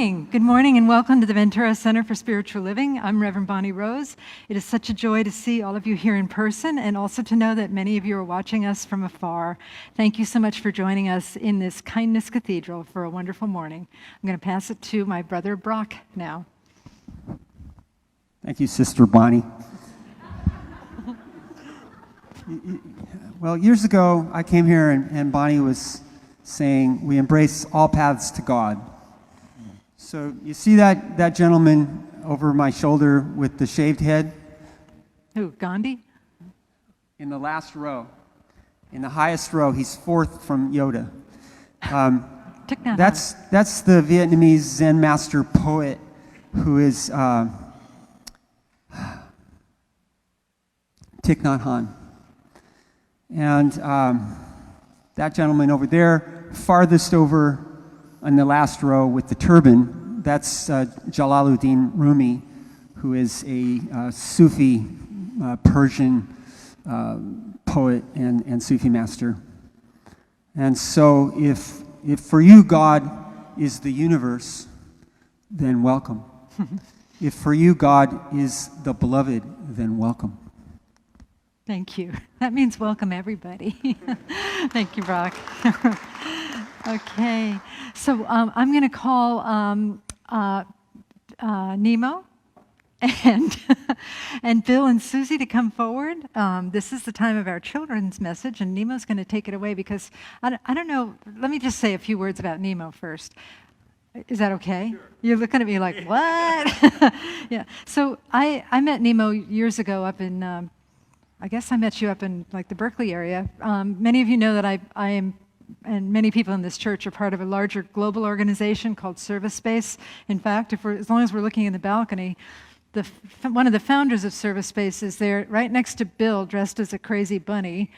morning. Good morning and welcome to the Ventura Center for Spiritual Living. I'm Reverend Bonnie Rose. It is such a joy to see all of you here in person and also to know that many of you are watching us from afar. Thank you so much for joining us in this Kindness Cathedral for a wonderful morning. I'm going to pass it to my brother Brock now. Thank you, Sister Bonnie. Well, years ago, I came here and Bonnie was saying, we embrace all paths to God. So you see that gentleman over my shoulder with the shaved head? Who, Gandhi? In the last row. In the highest row, he's fourth from Yoda. That's the Vietnamese Zen master poet who is Thich Nhat Hanh. And that gentleman over there, farthest over on the last row with the turban, that's Jalaluddin Rumi, who is a Sufi Persian poet and Sufi master. And so if for you God is the universe, then welcome. If for you God is the beloved, then welcome. Thank you. That means welcome everybody. Thank you, Brock. Okay, so I'm going to call Nimo and Bill and Susie to come forward. This is the time of our children's message, and Nemo's going to take it away because, I don't know, let me just say a few words about Nimo first. Is that okay? Sure. You're looking at me like, what? Yeah, so I met Nimo years ago up in, I guess I met you up in like the Berkeley area. Many of you know that I am, and many people in this church are part of a larger global organization called Service Space. In fact, as long as we're looking in the balcony, one of the founders of Service Space is there right next to Bill, dressed as a crazy bunny,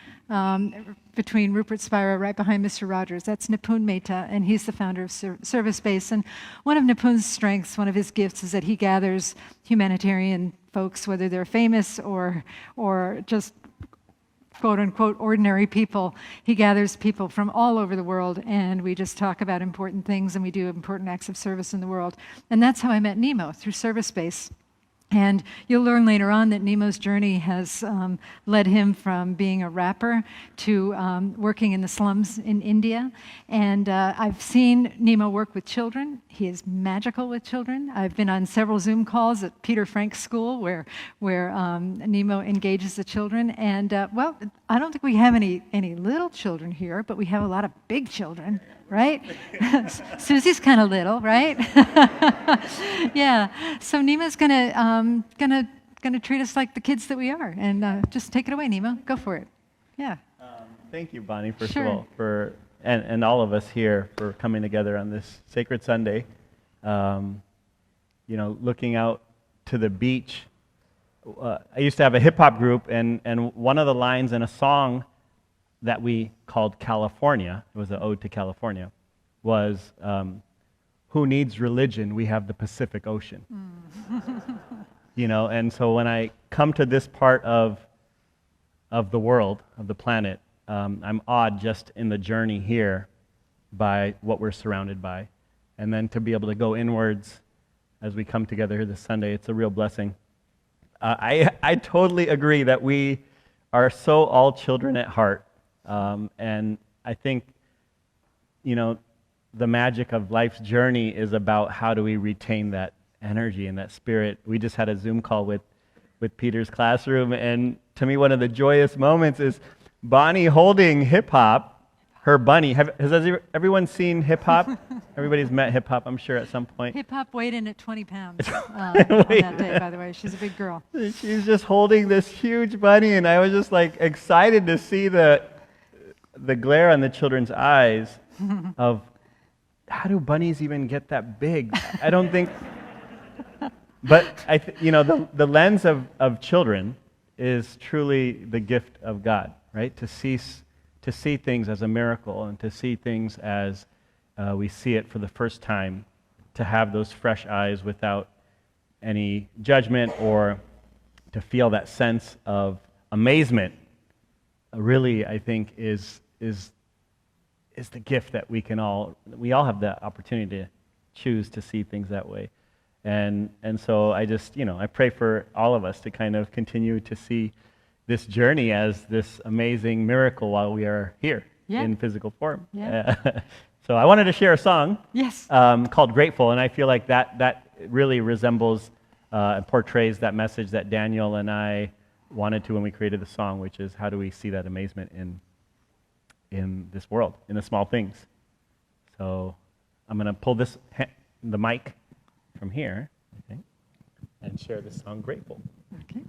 between Rupert Spira, right behind Mr. Rogers. That's Nipun Mehta, and he's the founder of Service Space. And one of Nipun's strengths, one of his gifts, is that he gathers humanitarian folks, whether they're famous or just quote-unquote ordinary people. He gathers people from all over the world, and we just talk about important things, and we do important acts of service in the world. And that's how I met Nimo, through Service Space. And you'll learn later on that Nimo's journey has led him from being a rapper to working in the slums in India. And I've seen Nimo work with children. He is magical with children. I've been on several Zoom calls at Peter Frank's school where Nimo engages the children. And well, I don't think we have any little children here, but we have a lot of big children. Right? Susie's kind of little, right? Yeah. So Nimo's gonna treat us like the kids that we are, and just take it away, Nimo. Go for it. Yeah. Thank you, Bonnie, first of all, for and all of us here for coming together on this sacred Sunday. Looking out to the beach. I used to have a hip hop group, and one of the lines in a song that we called California, it was an ode to California, was, who needs religion? We have the Pacific Ocean. And so when I come to this part of the world, of the planet, I'm awed just in the journey here by what we're surrounded by. And then to be able to go inwards as we come together here this Sunday, it's a real blessing. I totally agree that we are so all children at heart. And I think, the magic of life's journey is about how do we retain that energy and that spirit. We just had a Zoom call with Peter's classroom, and to me, one of the joyous moments is Bonnie holding hip-hop, her bunny. Has everyone seen hip-hop? Everybody's met hip-hop, I'm sure, at some point. Hip-hop weighed in at 20 pounds on that day, by the way. She's a big girl. She's just holding this huge bunny, and I was just excited to see the glare on the children's eyes of how do bunnies even get that big? I don't think, but the lens of children is truly the gift of God, right? To see things as a miracle and to see things as we see it for the first time, to have those fresh eyes without any judgment, or to feel that sense of amazement, really, I think, is the gift that we all have the opportunity choose to see things that way. And so I just, I pray for all of us to kind of continue to see this journey as this amazing miracle while we are here in physical form. Yeah. So I wanted to share a song Yes. called Grateful, and I feel like that really resembles and portrays that message that Daniel and I wanted to when we created the song, which is how do we see that amazement in this world, in the small things. So I'm going to pull the mic from here, okay, and share this song, Grateful. Okay.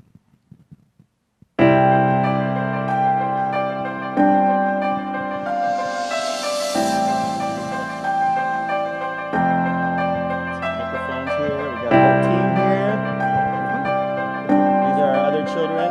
Microphones here, we got a whole team here. These are our other children.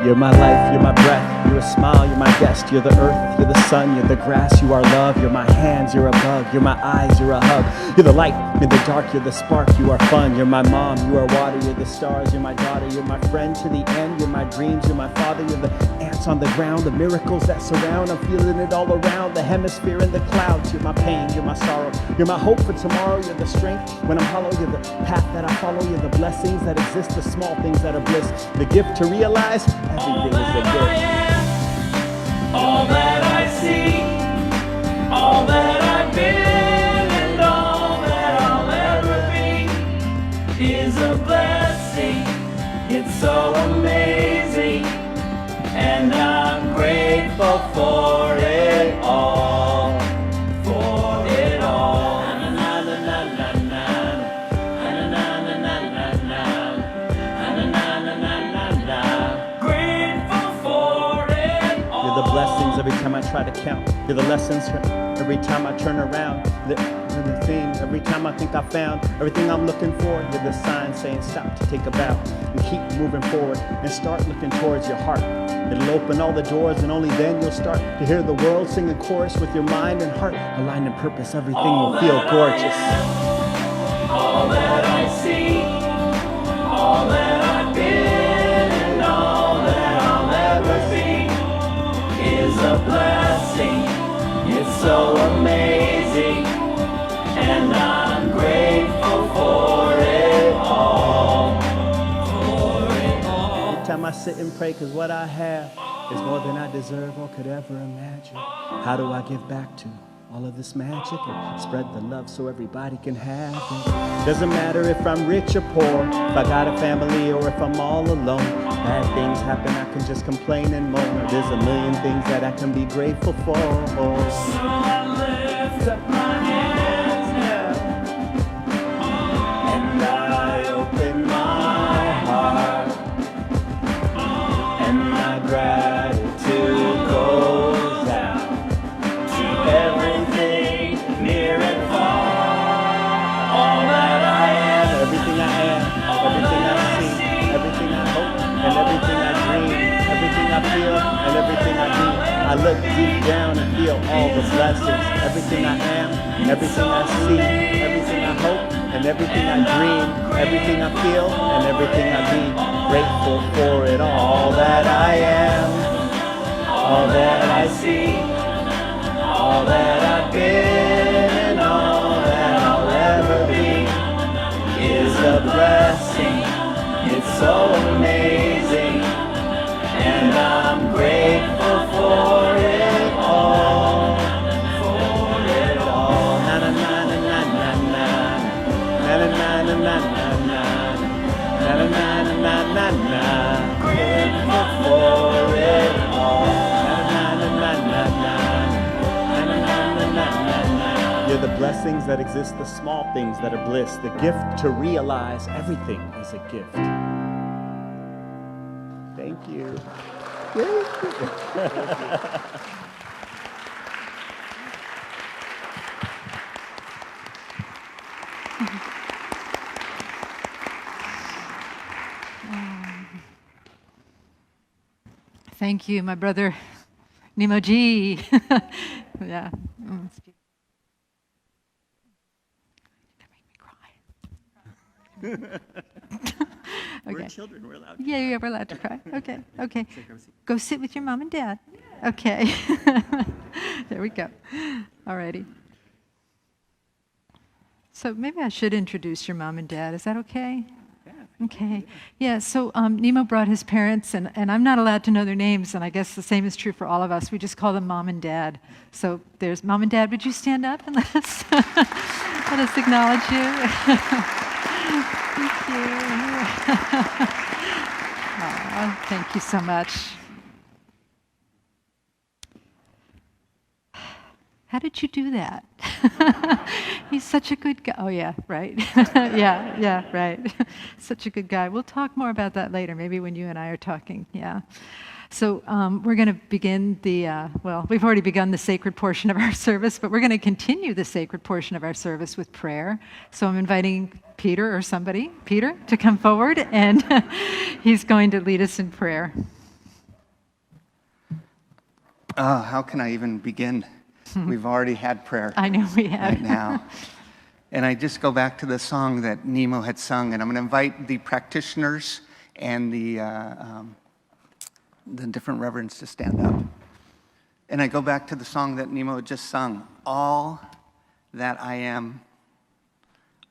You're my life, you're my breath, you're a smile, you're my guest, you're the earth, you're the sun, you're the grass, you are love, you're my hands, you're a bug, you're my eyes, you're a hug, you're the light, you're the dark, you're the spark, you are fun, you're my mom, you are water, you're the stars, you're my daughter, you're my friend to the end, you're my dreams, you're my father, you're the ants on the ground, the miracles that surround, I'm feeling it all around, the hemisphere and the clouds, you're my pain, you're my sorrow, you're my hope for tomorrow, you're the strength when I'm hollow, you're the path that I follow, you're the blessings that exist, the small things that are bliss, the gift to realize everything is a gift. All that I see, all that I've been, and all that I'll ever be is a blessing. It's so amazing, and I'm grateful for it all. For it all. Na na na na na na. Na na na na na na. Na na na na na na. Grateful for it all. You're the blessings every time I try to count. You're the lessons every time I turn around. You're the thing every time I think I found everything I'm looking for. You're the sign saying stop to take a bow and keep moving forward and start looking towards your heart. It'll open all the doors and only then you'll start to hear the world sing a chorus with your mind and heart. Aligned in purpose, everything will feel gorgeous. All that I see, all that I've been, and all that I'll ever be is a blessing. It's so amazing, and I'm grateful for it all. For it all. Every time I sit and pray, cause what I have is more than I deserve or could ever imagine. How do I give back to all of this magic and spread the love so everybody can have it? Doesn't matter if I'm rich or poor, if I got a family or if I'm all alone. Bad things happen, I can just complain and moan. Or there's a million things that I can be grateful for. So I lift up my hands now, and I open my heart, and my gratitude goes out to everything near and far. All that I am, Everything I am, everything I see, everything I hope, and everything I dream, everything I feel, and everything I need. I look deep down and feel all the blessings. Everything I am, everything I see, everything I hope, and everything I dream, everything I feel, and everything I need. Grateful for it all that I am, all that I see, all that I've been, and all that I'll ever be is a blessing. It's so amazing, and I'm grateful for it all. For it all. na na na na na na na na na na na na na na na na na. Grateful for it all. You're the blessings that exist, the small things that are bliss, the gift to realize everything is a gift. Thank you. Thank you, my brother, Nimo G. Yeah. It's beautiful. That made me cry. We're Okay. children, we're allowed. Yeah, we're allowed to cry. Okay, okay. Go sit with your mom and dad. Okay. There we go. All righty. So maybe I should introduce your mom and dad. Is that okay? Okay. Yeah, so Nemo brought his parents, and I'm not allowed to know their names, and I guess the same is true for all of us. We just call them mom and dad. So there's mom and dad. Would you stand up and let us, let us acknowledge you? Thank you. Aw, thank you so much. How did you do that? He's such a good guy. Oh, yeah, right. Yeah, right. Such a good guy. We'll talk more about that later, maybe when you and I are talking. Yeah. So we're going to begin well, we've already begun the sacred portion of our service, but we're going to continue the sacred portion of our service with prayer. So I'm inviting Peter or somebody, Peter, to come forward, and he's going to lead us in prayer. How can I even begin? We've already had prayer. I know we have. Right now. And I just go back to the song that Nemo had sung, and I'm going to invite the practitioners and the different reverends to stand up. And I go back to the song that Nemo had just sung, all that I am,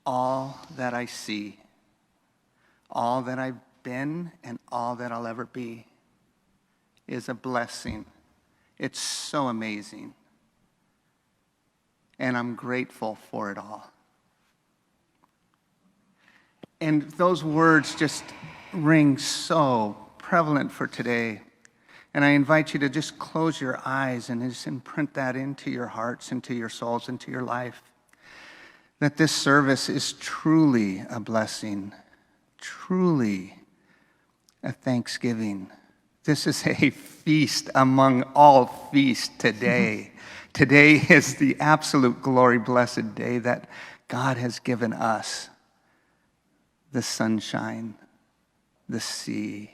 all that I see, all that I've been, and all that I'll ever be is a blessing. It's so amazing. And I'm grateful for it all. And those words just ring so prevalent for today. And I invite you to just close your eyes and just imprint that into your hearts, into your souls, into your life. That this service is truly a blessing, truly a thanksgiving. This is a feast among all feasts today. Today is the absolute glory blessed day that God has given us. The sunshine, the sea,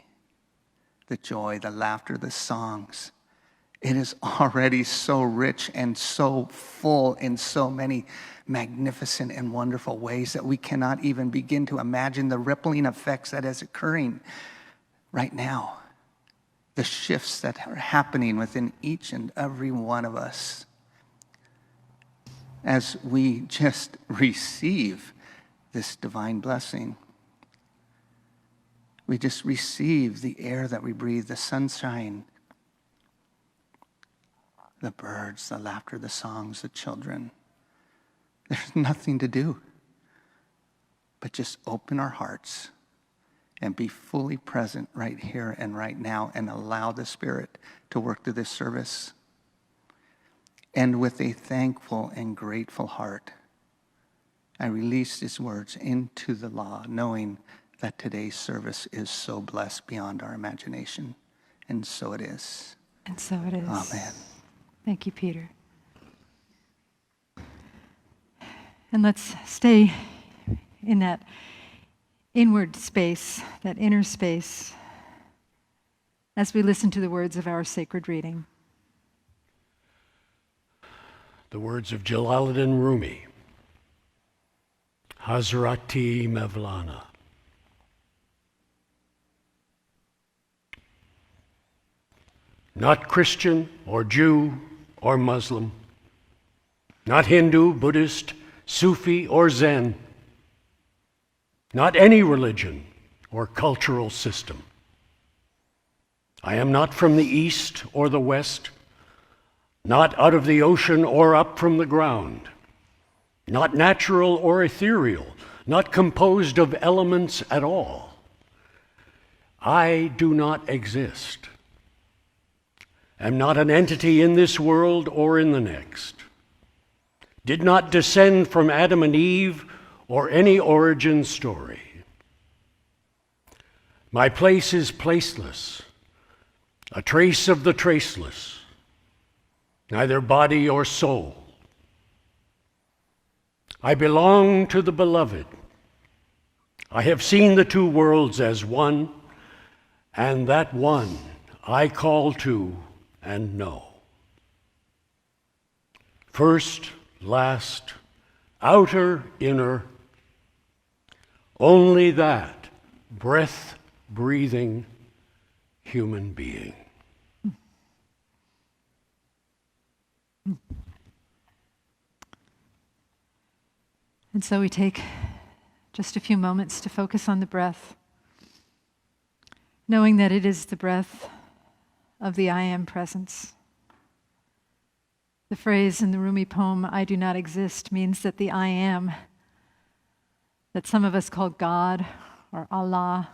the joy, the laughter, the songs. It is already so rich and so full in so many magnificent and wonderful ways that we cannot even begin to imagine the rippling effects that is occurring right now. The shifts that are happening within each and every one of us as we just receive this divine blessing. We just receive the air that we breathe, the sunshine, the birds, the laughter, the songs, the children. There's nothing to do but just open our hearts and be fully present right here and right now and allow the Spirit to work through this service. And with a thankful and grateful heart, I release these words into the law, knowing that today's service is so blessed beyond our imagination. And so it is. And so it is. Amen. Thank you, Peter. And let's stay in that inward space, that inner space, as we listen to the words of our sacred reading. The words of Jalaluddin Rumi, Hazrati Mevlana. Not Christian or Jew or Muslim, not Hindu, Buddhist, Sufi or Zen, not any religion or cultural system. I am not from the East or the West, not out of the ocean or up from the ground, not natural or ethereal, not composed of elements at all. I do not exist. Am not an entity in this world or in the next. Did not descend from Adam and Eve or any origin story. My place is placeless, a trace of the traceless, neither body or soul. I belong to the beloved. I have seen the two worlds as one, and that one I call to and know. First, last, outer, inner, only that breath-breathing human being. And so we take just a few moments to focus on the breath, knowing that it is the breath of the I Am presence. The phrase in the Rumi poem, I do not exist, means that the I Am, that some of us call God or Allah,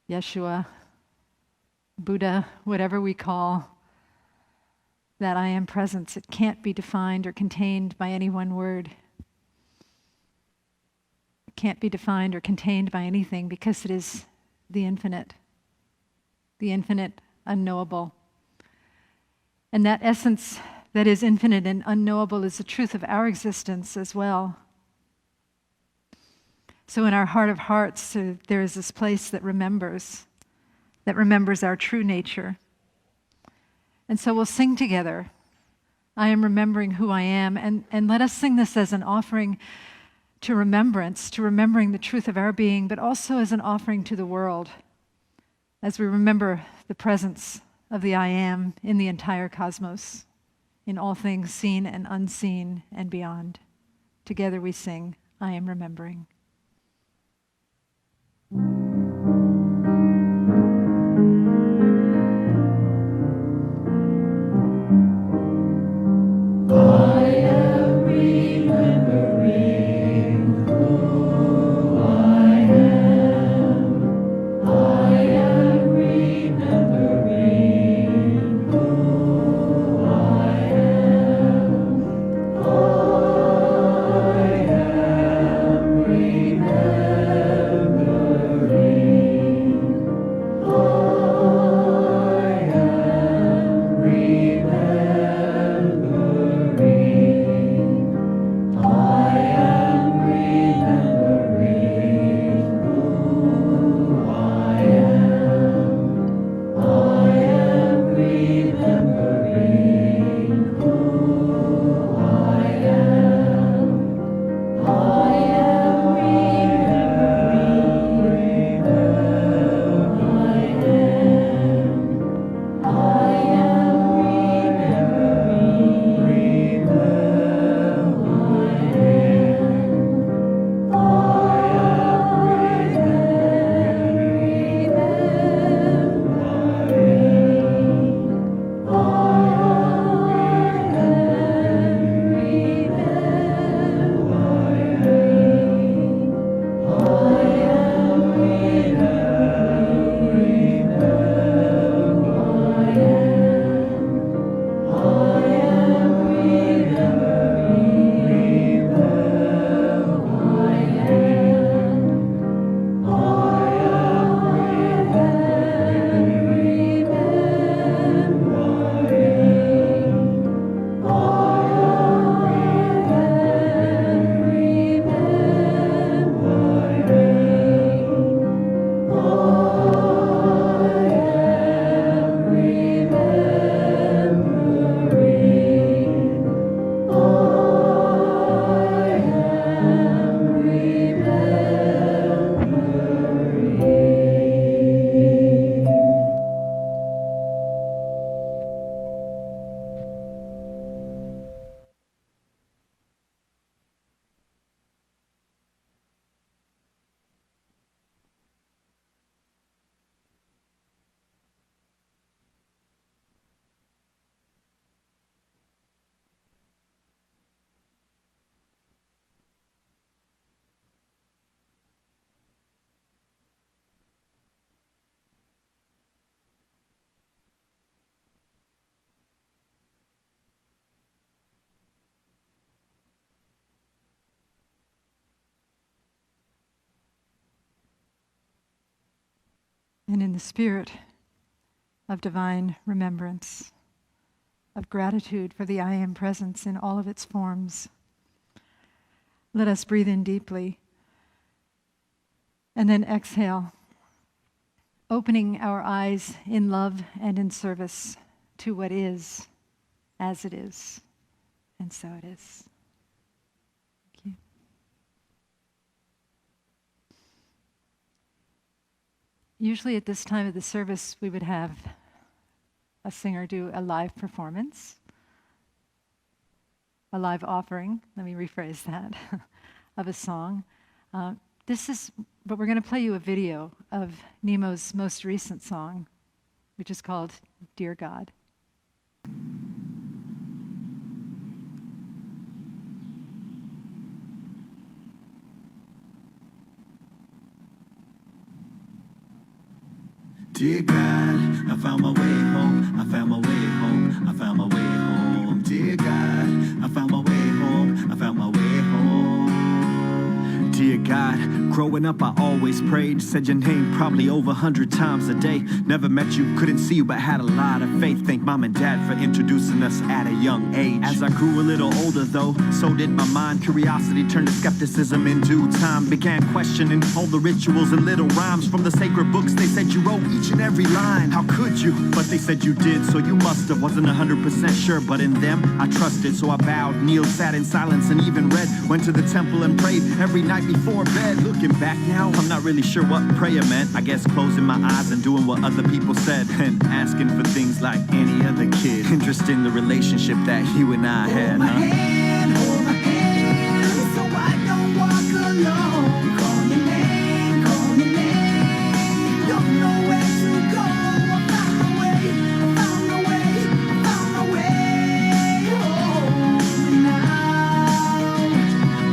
Yeshua, Buddha, whatever we call that I Am presence, it can't be defined or contained by any one word. It can't be defined or contained by anything because it is the infinite unknowable. And that essence that is infinite and unknowable is the truth of our existence as well. So in our heart of hearts, there is this place that remembers our true nature. And so we'll sing together, I am remembering who I am, and let us sing this as an offering to remembrance, to remembering the truth of our being, but also as an offering to the world, as we remember the presence of the I Am in the entire cosmos, in all things seen and unseen and beyond. Together we sing, I am remembering. And in the spirit of divine remembrance, of gratitude for the I Am presence in all of its forms, let us breathe in deeply and then exhale, opening our eyes in love and in service to what is, as it is, and so it is. Thank you. Usually at this time of the service, we would have a singer do a live performance. a live offering, let me rephrase that, of a song. But we're going to play you a video of Nimo's most recent song, which is called Dear God. Dear God, I found my way home. I found my way home. I found my way home. Dear God, I found my way home. I found my way home. Dear God, growing up I always prayed. Said your name probably over 100 times a day. Never met you, couldn't see you, but had a lot of faith. Thank mom and dad for introducing us at a young age. As I grew a little older though, so did my mind. Curiosity turned to skepticism in due time. Began questioning all the rituals and little rhymes from the sacred books. They said you wrote each and every line. How could you? But they said you did, so you must have. Wasn't 100% sure, but in them I trusted. So I bowed, kneeled, sat in silence, and even read. Went to the temple and prayed every night before bed. Looking back now, I'm not really sure what prayer meant. I guess closing my eyes and doing what other people said, and asking for things like any other kid. Interest in the relationship that you and I had, huh? Hold my hand, so I don't walk alone. Call your name, call your name. Don't know where to go. I found my way, I found my way, I found my way home. Now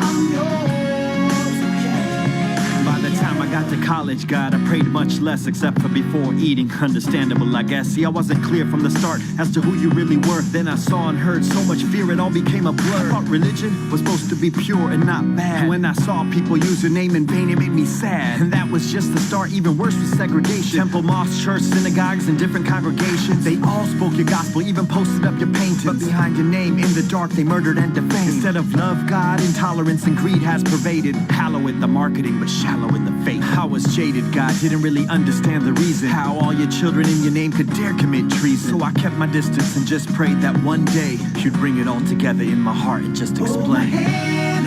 I'm yours, okay. By the time I got to college, God, I prayed much less, except for before eating. Understandable, I guess. See, I wasn't clear from the start as to who you really were. Then I saw and heard so much fear, it all became a blur. I thought religion was supposed to be pure and not bad. And when I saw people use your name in vain, it made me sad. And that was just the start. Even worse was segregation. Temple, mosques, church, synagogues, and different congregations. They all spoke your gospel, even posted up your paintings. But behind your name, in the dark, they murdered and defamed. Instead of love, God, intolerance and greed has pervaded. Hollow in the marketing, but shallow in the faith. I was jaded, God, didn't really understand the reason how all your children in your name could dare commit treason. So I kept my distance and just prayed that one day you'd bring it all together in my heart and just explain. Hold my hand,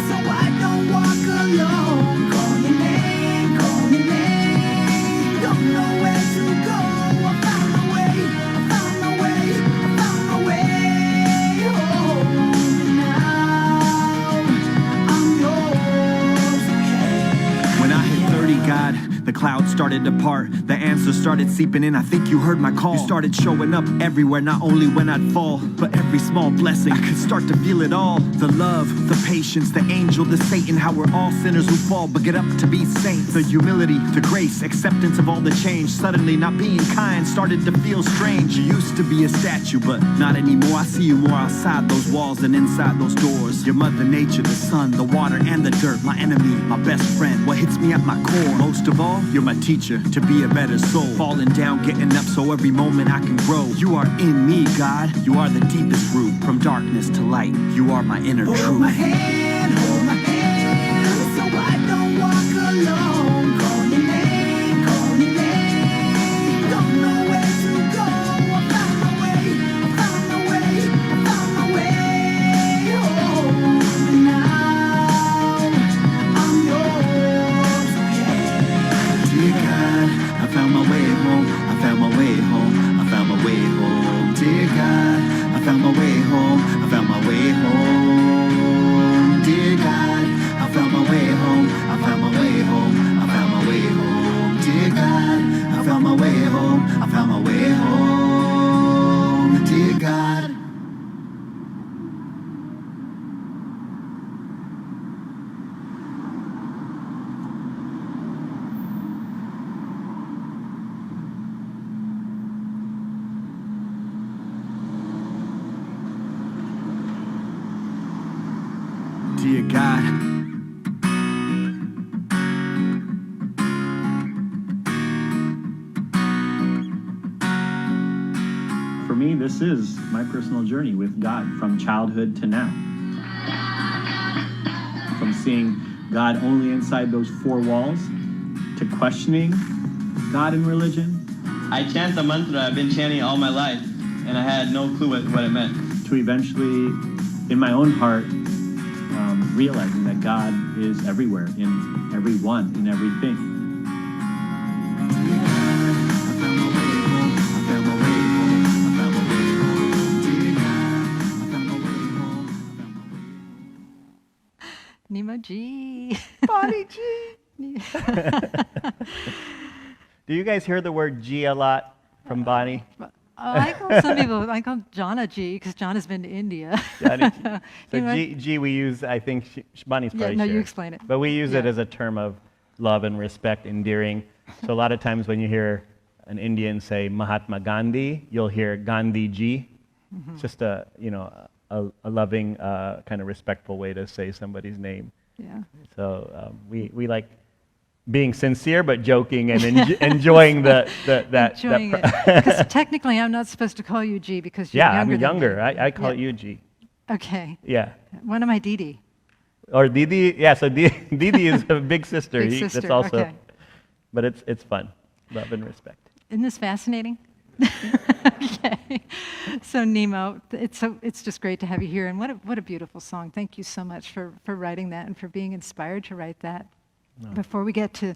so I don't walk alone. Call your name, call your name. Don't know where to go. I found my way, I found my way, I found my way home. Now I'm yours, okay. When I hit 30, God, the clouds started to part. The answers started seeping in. I think you heard my call. You started showing up everywhere, not only when I'd fall, but every small blessing. I could start to feel it all. The love, the patience, the angel, the Satan. How we're all sinners who fall, but get up to be saints. The humility, the grace, acceptance of all the change. Suddenly not being kind started to feel strange. You used to be a statue, but not anymore. I see you more outside those walls than inside those doors. Your mother nature, the sun, the water, and the dirt. My enemy, my best friend, what hits me at my core. Most of all, you're my teacher to be a better soul. Falling down, getting up, so every moment I can grow. You are in me, God. You are the deepest root. From darkness to light, you are my inner truth. Hold my hand, so I don't walk alone. Call your name, call your name. Don't know where to go. I found my way, I found my way, I found my way home. Now I'm yours, okay. Dear God, I found my way home. I found my way home. I found my way home. Dear God, I found my way home. I found my way home. Dear God, I found my way home. I found my way home. I found my way home. Dear God, I found my way home. I found my way home. Dear God. Dear God. For me, this is my personal journey with God from childhood to now. From seeing God only inside those four walls to questioning God and religion. I chant the mantra I've been chanting all my life, and I had no clue what it meant. To eventually, in my own heart, realizing that God is everywhere, in everyone, in everything. I found my way home. I found my way home. I found my way home. Dear God, I found my G. Bonnie G. Do you guys hear the word G a lot from Bonnie? I call some people, I call Jonna G, because John has been to India. Johnny G. So You know what? G we use, I think, Bonnie's Yeah, probably no, you shared. explain it. But we use it Yeah. as a term of love and respect, endearing. So a lot of times when you hear an Indian say Mahatma Gandhi, you'll hear Gandhi Ji. It's just a, a loving, kind of respectful way to say somebody's name. Yeah. So we like being sincere but joking and enjoying that. Enjoying it. Because technically, I'm not supposed to call you G because you're Yeah, younger. I'm younger. Than me. I call Yeah. you G. Okay. Yeah. When am I Didi? Or Didi. Yeah. So Didi is a big sister. Big That's sister, also. okay. But it's fun, love and respect. Isn't this fascinating? Okay. So Nimo, it's just great to have you here, and what a beautiful song. Thank you so much for writing that and for being inspired to write that. No. Before we get to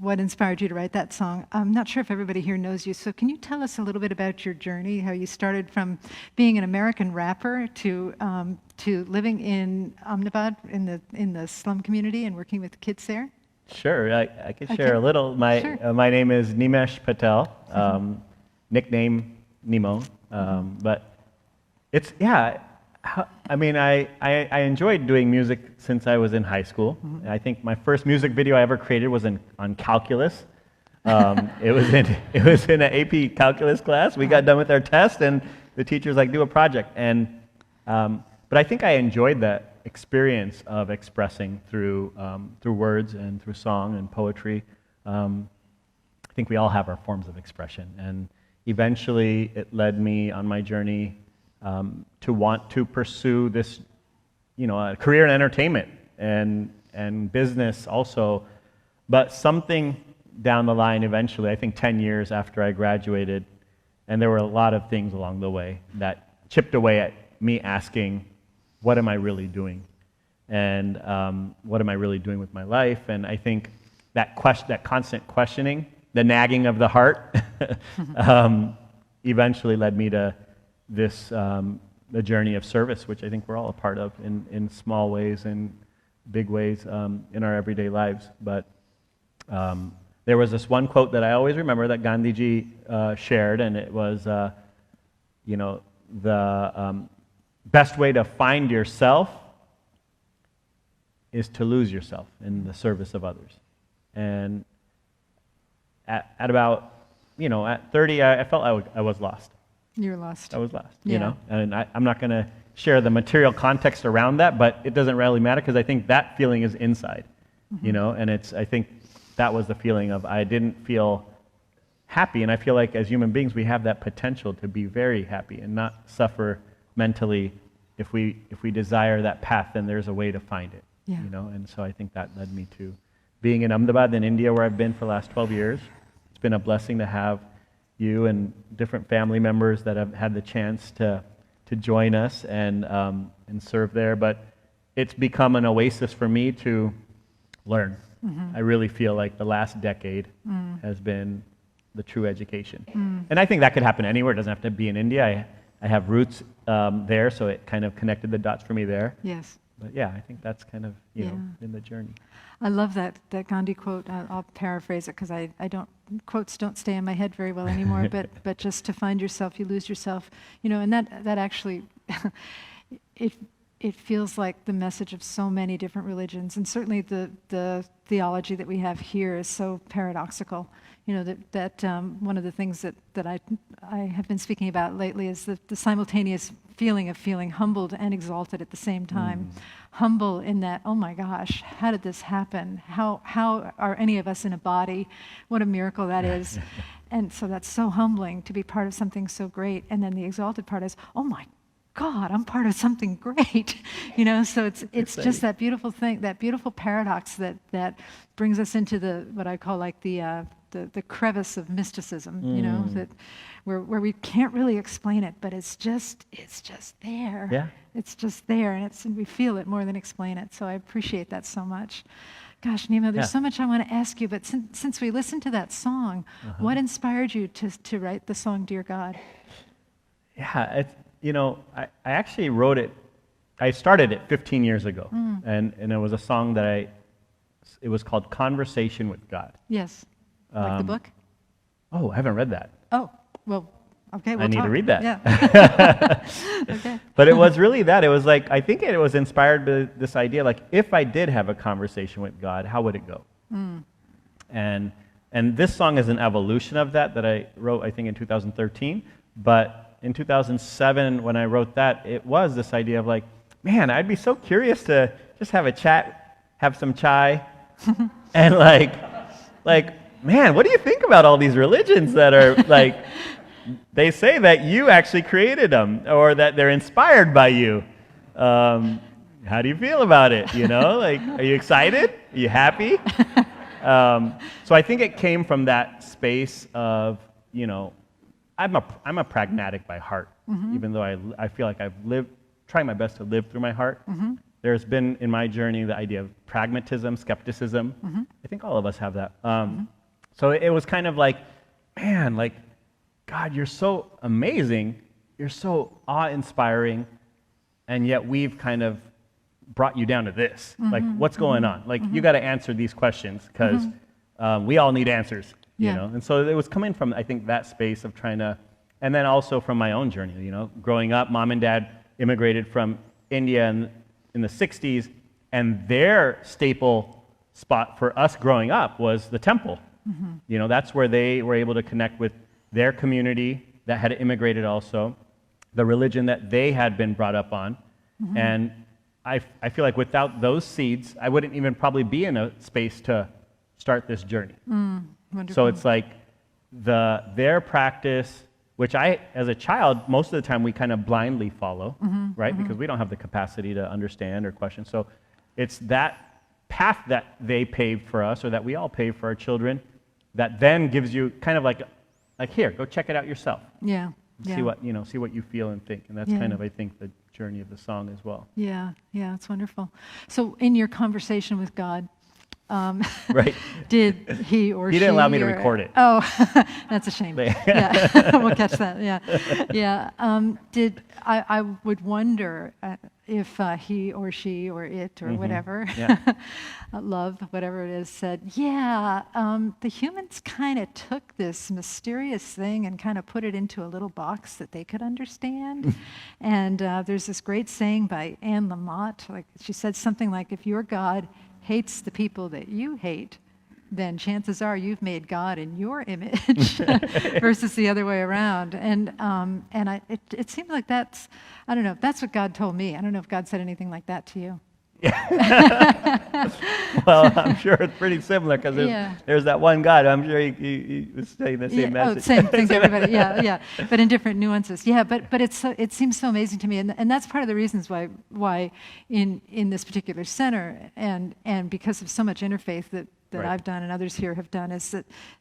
what inspired you to write that song, I'm not sure if everybody here knows you. So can you tell us a little bit about your journey? How you started from being an American rapper to living in Ahmedabad in the slum community and working with kids there? Sure, I could Okay. share a little. Sure. My name is Nimo Patel, nickname Nimo, but it's I mean, I enjoyed doing music since I was in high school. I think my first music video I ever created was on calculus. It was in an AP calculus class. We got done with our test, and the teacher's like, "Do a project." And but I think I enjoyed that experience of expressing through words and through song and poetry. I think we all have our forms of expression, and eventually it led me on my journey to want to pursue this, a career in entertainment and business also. But something down the line, eventually, I think 10 years after I graduated, and there were a lot of things along the way that chipped away at me asking, what am I really doing? And what am I really doing with my life? And I think that constant questioning, the nagging of the heart, eventually led me to this, the journey of service, which I think we're all a part of in small ways and big ways in our everyday lives. But there was this one quote that I always remember that Gandhiji shared, and it was, the best way to find yourself is to lose yourself in the service of others. And at about, at 30, I felt I was lost. You were lost. I was lost, Yeah. And I'm not going to share the material context around that, but it doesn't really matter because I think that feeling is inside, and I think that was the feeling of I didn't feel happy, and I feel like as human beings we have that potential to be very happy and not suffer mentally. If we desire that path, then there's a way to find it, Yeah. and so I think that led me to being in Ahmedabad in India, where I've been for the last 12 years. It's been a blessing to have you and different family members that have had the chance to join us and serve there. But it's become an oasis for me to learn. I really feel like the last decade has been the true education. And I think that could happen anywhere. It doesn't have to be in India. I have roots there, so it kind of connected the dots for me there. Yes. But yeah, I think that's kind of, Yeah. in the journey. I love that Gandhi quote. I'll paraphrase it because quotes don't stay in my head very well anymore. but just to find yourself, you lose yourself. And that actually, it feels like the message of so many different religions, and certainly the theology that we have here is so paradoxical. That one of the things that I have been speaking about lately is the simultaneous feeling of feeling humbled and exalted at the same time. Humble in that, oh my gosh, how did this happen? How are any of us in a body? What a miracle that is. And so that's so humbling to be part of something so great. And then the exalted part is, oh my God, I'm part of something great. So it's just that beautiful thing, that beautiful paradox that brings us into what I call like the crevice of mysticism, that where we can't really explain it, but it's just there. Yeah. It's just there, and we feel it more than explain it. So I appreciate that so much. Gosh, Nimo, there's so much I want to ask you, but since we listened to that song, what inspired you to write the song Dear God? Yeah, I actually wrote it I started it 15 years ago, and it was a song that it was called Conversation with God. Yes. Like the book? Oh, I haven't read that. Oh, well, okay, we'll I need to talk. read that. Yeah. Okay. But it was really that. It was like, I think it was inspired by this idea, like, if I did have a conversation with God, how would it go? And this song is an evolution of that I wrote, I think, in 2013. But in 2007, when I wrote that, it was this idea of like, man, I'd be so curious to just have a chat, have some chai, and like, man, what do you think about all these religions that are like, they say that you actually created them, or that they're inspired by you. How do you feel about it? You know, like, are you excited? Are you happy? So I think it came from that space of, you know, I'm a pragmatic by heart, even though I feel like I've trying my best to live through my heart. There's been in my journey the idea of pragmatism, skepticism. I think all of us have that. So it was kind of like, man, like, God, you're so amazing, you're so awe-inspiring, and yet we've kind of brought you down to this. Like, what's going on? Like, you got to answer these questions, because we all need answers, you know? And so it was coming from, I think, that space of trying to, and then also from my own journey, you know, growing up, mom and dad immigrated from India in the 60s, and their staple spot for us growing up was the temple. You know, that's where they were able to connect with their community that had immigrated also, the religion that they had been brought up on. And I feel like without those seeds, I wouldn't even probably be in a space to start this journey. So it's like their practice, which I, as a child, most of the time we kind of blindly follow, right? Because we don't have the capacity to understand or question. So it's that path that they paved for us, or that we all pave for our children, that then gives you kind of like here, go check it out yourself. Yeah. See what you feel and think. And that's kind of, I think, the journey of the song as well. Yeah, it's wonderful. So in your conversation with God, Right. did he or she... He didn't allow me to record it. Oh, that's a shame. Yeah, we'll catch that, yeah. I would wonder if he or she or it or whatever, love, whatever it is, said, the humans kind of took this mysterious thing and kind of put it into a little box that they could understand. And there's this great saying by Anne Lamott, like she said something like, if your God hates the people that you hate, then chances are you've made God in your image versus the other way around. And it seems like that's, I don't know, that's what God told me. I don't know if God said anything like that to you. Well, I'm sure it's pretty similar, because there's that one God. I'm sure he was saying the same message. Oh, same thing to everybody. But in different nuances. But it seems so amazing to me, and that's part of the reasons why in this particular center, and because of so much interfaith that Right. I've done and others here have done, is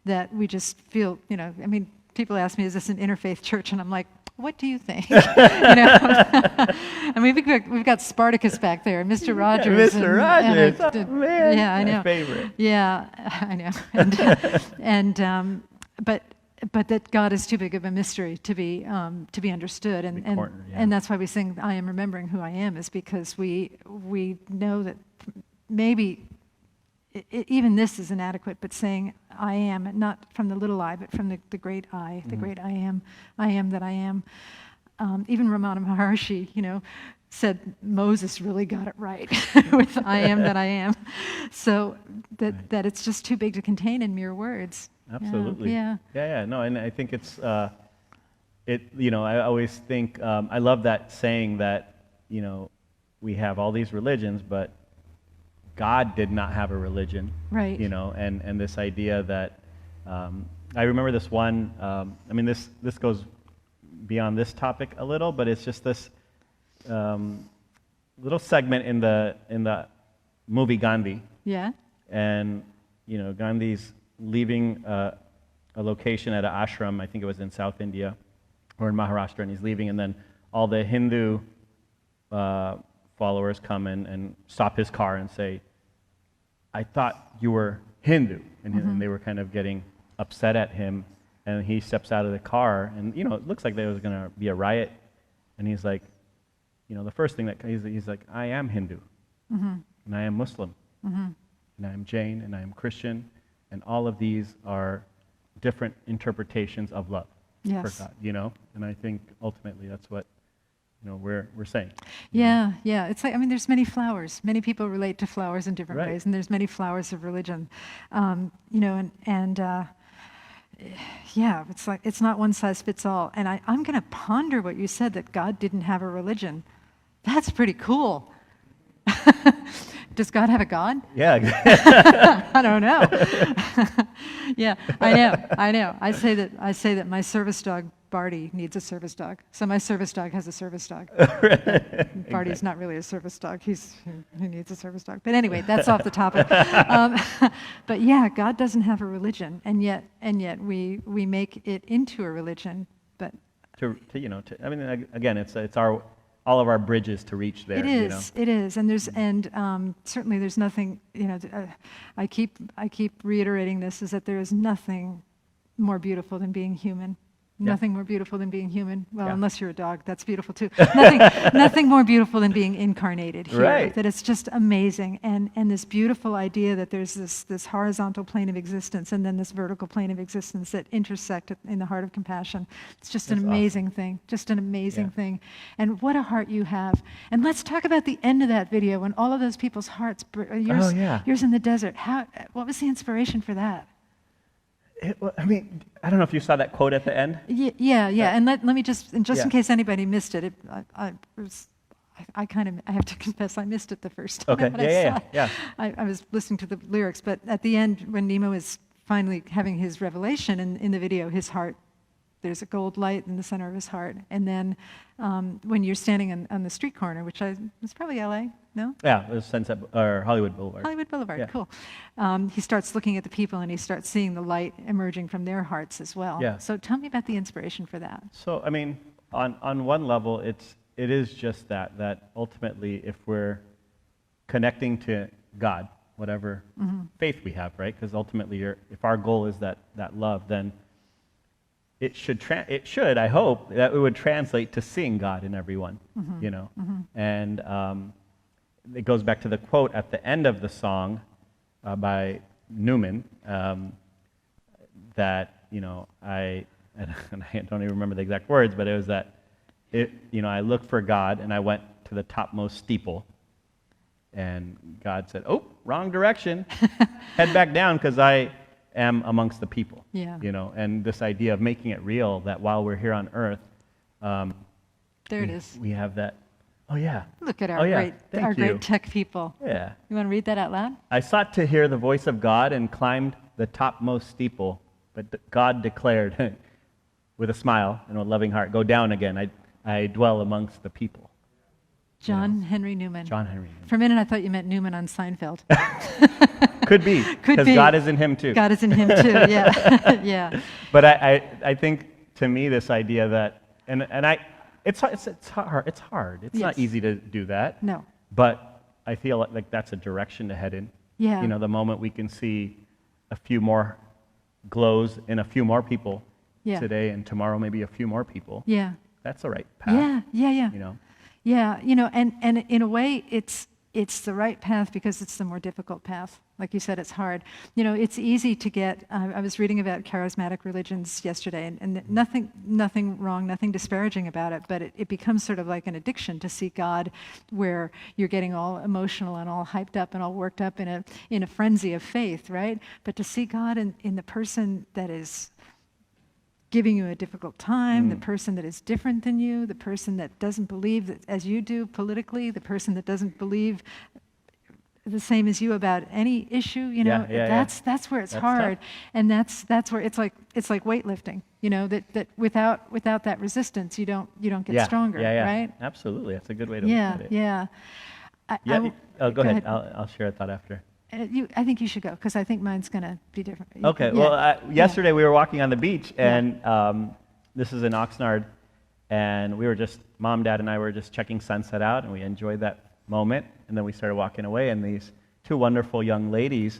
that we just feel, you know, I mean, people ask me, is this an interfaith church? And I'm like, what do you think? You know? I mean, we've got Spartacus back there, Mr. Rogers. Mr. Rogers, man, yeah, I know. my favorite. Yeah, I know. But that God is too big of a mystery to be understood, and that's why we sing "I Am Remembering Who I Am," is because we know that maybe even this is inadequate, but saying I am, not from the little I, but from the great I, the great I am that I am. Even Ramana Maharshi, you know, said Moses really got it right with I am that I am. So that it's just too big to contain in mere words. Absolutely. Yeah. No, and I think it's, you know, I always think, I love that saying that, you know, we have all these religions, but God did not have a religion. Right. You know, and this idea that, I remember this one, I mean, this goes beyond this topic a little, but it's just this little segment in the movie Gandhi. Yeah. And, you know, Gandhi's leaving a location at an ashram, I think it was in South India or in Maharashtra, and he's leaving, and then all the Hindu followers come and stop his car and say, I thought you were Hindu. And they were kind of getting upset at him, and he steps out of the car, and, you know, it looks like there was going to be a riot, and he's like, the first thing that he's like, I am Hindu, and I am Muslim, and I am Jain, and I am Christian, and all of these are different interpretations of love Yes. for God, and I think ultimately that's what we're saying. Yeah, yeah. It's like, I mean, there's many flowers. Many people relate to flowers in different Right. ways, and there's many flowers of religion. Yeah, it's like, it's not one size fits all. And I'm going to ponder what you said, that God didn't have a religion. That's pretty cool. Does God have a God? Yeah. I don't know. Yeah, I know. I say that my service dog Barty needs a service dog, so my service dog has a service dog. Barty's not really a service dog. He needs a service dog. But anyway, that's off the topic. But yeah, God doesn't have a religion, and yet we make it into a religion. But I mean, again, it's all of our bridges to reach there. it is, and certainly there's nothing. I keep reiterating this, is that there is nothing more beautiful than being human. Nothing more beautiful than being human. Well, Yeah. unless you're a dog, that's beautiful too. Nothing more beautiful than being incarnated here. Right. That it's just amazing, and this beautiful idea that there's this horizontal plane of existence and then this vertical plane of existence that intersect in the heart of compassion. It's just an That's amazing thing. Just an amazing Yeah. thing. And what a heart you have. And let's talk about the end of that video when all of those people's hearts. Yours, yeah. yours in the desert. What was the inspiration for that? I mean, I don't know if you saw that quote at the end. Yeah. And let me just, in Yeah. case anybody missed it, I have to confess, I missed it the first time. Okay. when I saw it. Yeah. I was listening to the lyrics, but at the end, when Nimo is finally having his revelation in the video, his heart, there's a gold light in the center of his heart. And then when you're standing on the street corner, which it's probably LA, no? Yeah, it was Sunset or Hollywood Boulevard. Hollywood Boulevard, Yeah. cool. He starts looking at the people and he starts seeing the light emerging from their hearts as well. Yeah. So tell me about the inspiration for that. So, I mean, on one level, it is just that ultimately, if we're connecting to God, whatever faith we have, right? Because ultimately, if our goal is that love, then it should, I hope, that it would translate to seeing God in everyone, And it goes back to the quote at the end of the song by Newman that, I don't even remember the exact words, but it was that, I looked for God and I went to the topmost steeple. And God said, oh, wrong direction. Head back down because I am amongst the people. Yeah. And this idea of making it real, that while we're here on earth, There it is. we have that. Oh, yeah. Look at Oh, our yeah. great Thank you. tech people. Yeah. You want to read that out loud? I sought to hear the voice of God and climbed the topmost steeple, but God declared with a smile and a loving heart, go down again. I dwell amongst the people. John Henry Newman. John Henry Newman. For a minute, I thought you meant Newman on Seinfeld. Could be. Could Because be. God is in him too. God is in him too. Yeah. Yeah. But I think, to me, this idea that, it's hard. It's hard. It's not Yes. easy to do that. No. But I feel like that's a direction to head in. Yeah. The moment we can see a few more glows in a few more people Yeah. today, and tomorrow maybe a few more people. Yeah. That's the right path. Yeah. Yeah. Yeah, and in a way, it's the right path because it's the more difficult path. Like you said, it's hard. It's easy to get. I was reading about charismatic religions yesterday, and nothing wrong, nothing disparaging about it. But it becomes sort of like an addiction to see God, where you're getting all emotional and all hyped up and all worked up in a frenzy of faith, right? But to see God in the person that is giving you a difficult time, the person that is different than you, the person that doesn't believe that, as you do politically, the person that doesn't believe the same as you about any issue, that's where it's That's hard. tough. And that's where it's like weightlifting, that without that resistance you don't get stronger, right? Absolutely. That's a good way to look at it. Yeah. Go ahead. I'll share a thought after. I think you should go because I think mine's going to be different. Okay. Yeah. Well, yesterday we were walking on the beach, and this is in Oxnard, and we were Mom, Dad, and I were just checking sunset out, and we enjoyed that moment. And then we started walking away, and these two wonderful young ladies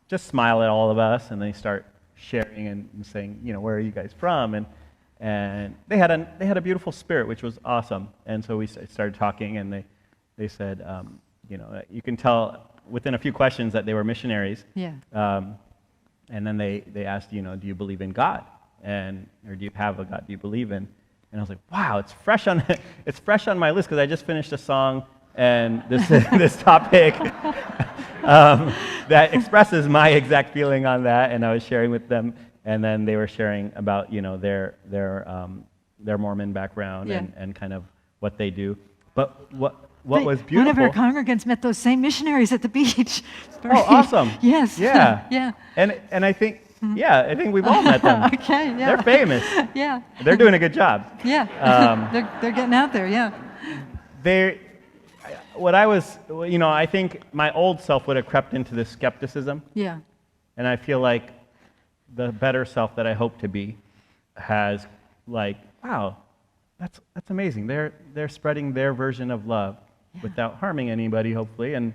just smile at all of us, and they start sharing and saying, where are you guys from? and they had a beautiful spirit, which was awesome. And so we started talking, and they said, you can tell within a few questions that they were missionaries. Yeah. And then they asked, do you believe in God, or do you have a God? Do you believe in? And I was like, wow, it's fresh on my list because I just finished a song and this topic that expresses my exact feeling on that, and I was sharing with them, and then they were sharing about their Mormon background and kind of what they do. But what was beautiful? One of our congregants met those same missionaries at the beach. Oh, awesome! Yes. Yeah. Yeah. And I think I think we've all met them. Okay. Yeah. They're famous. Yeah. They're doing a good job. Yeah. They're getting out there. Yeah. I think my old self would have crept into this skepticism. Yeah. And I feel like the better self that I hope to be has wow, that's amazing. They're spreading their version of love without harming anybody, hopefully. And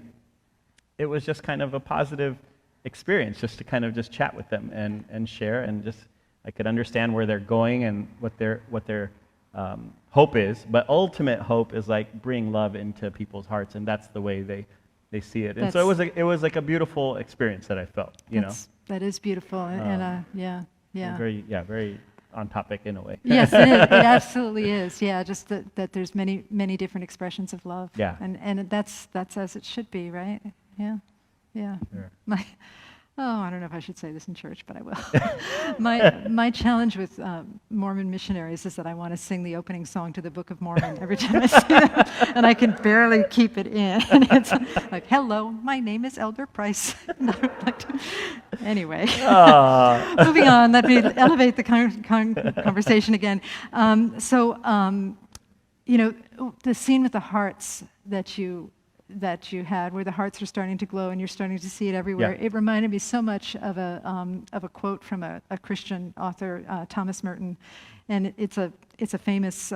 it was just kind of a positive experience just to kind of just chat with them and share, and just I could understand where they're going and what their hope is. But ultimate hope is bring love into people's hearts, and that's the way they see it. And so it was like a beautiful experience that I felt. That is beautiful, and very on topic in a way. Yes, it absolutely is. Yeah, just that there's many different expressions of love. Yeah. And that's as it should be, right? Yeah. Yeah. Sure. I don't know if I should say this in church, but I will. my challenge with Mormon missionaries is that I want to sing the opening song to the Book of Mormon every time I see them, and I can barely keep it in. And it's like, hello, my name is Elder Price. Anyway, moving on. Let me elevate the conversation again. The scene with the hearts that you had, where the hearts are starting to glow and you're starting to see it everywhere. Yeah. It reminded me so much of a quote from a Christian author, Thomas Merton, and it's a famous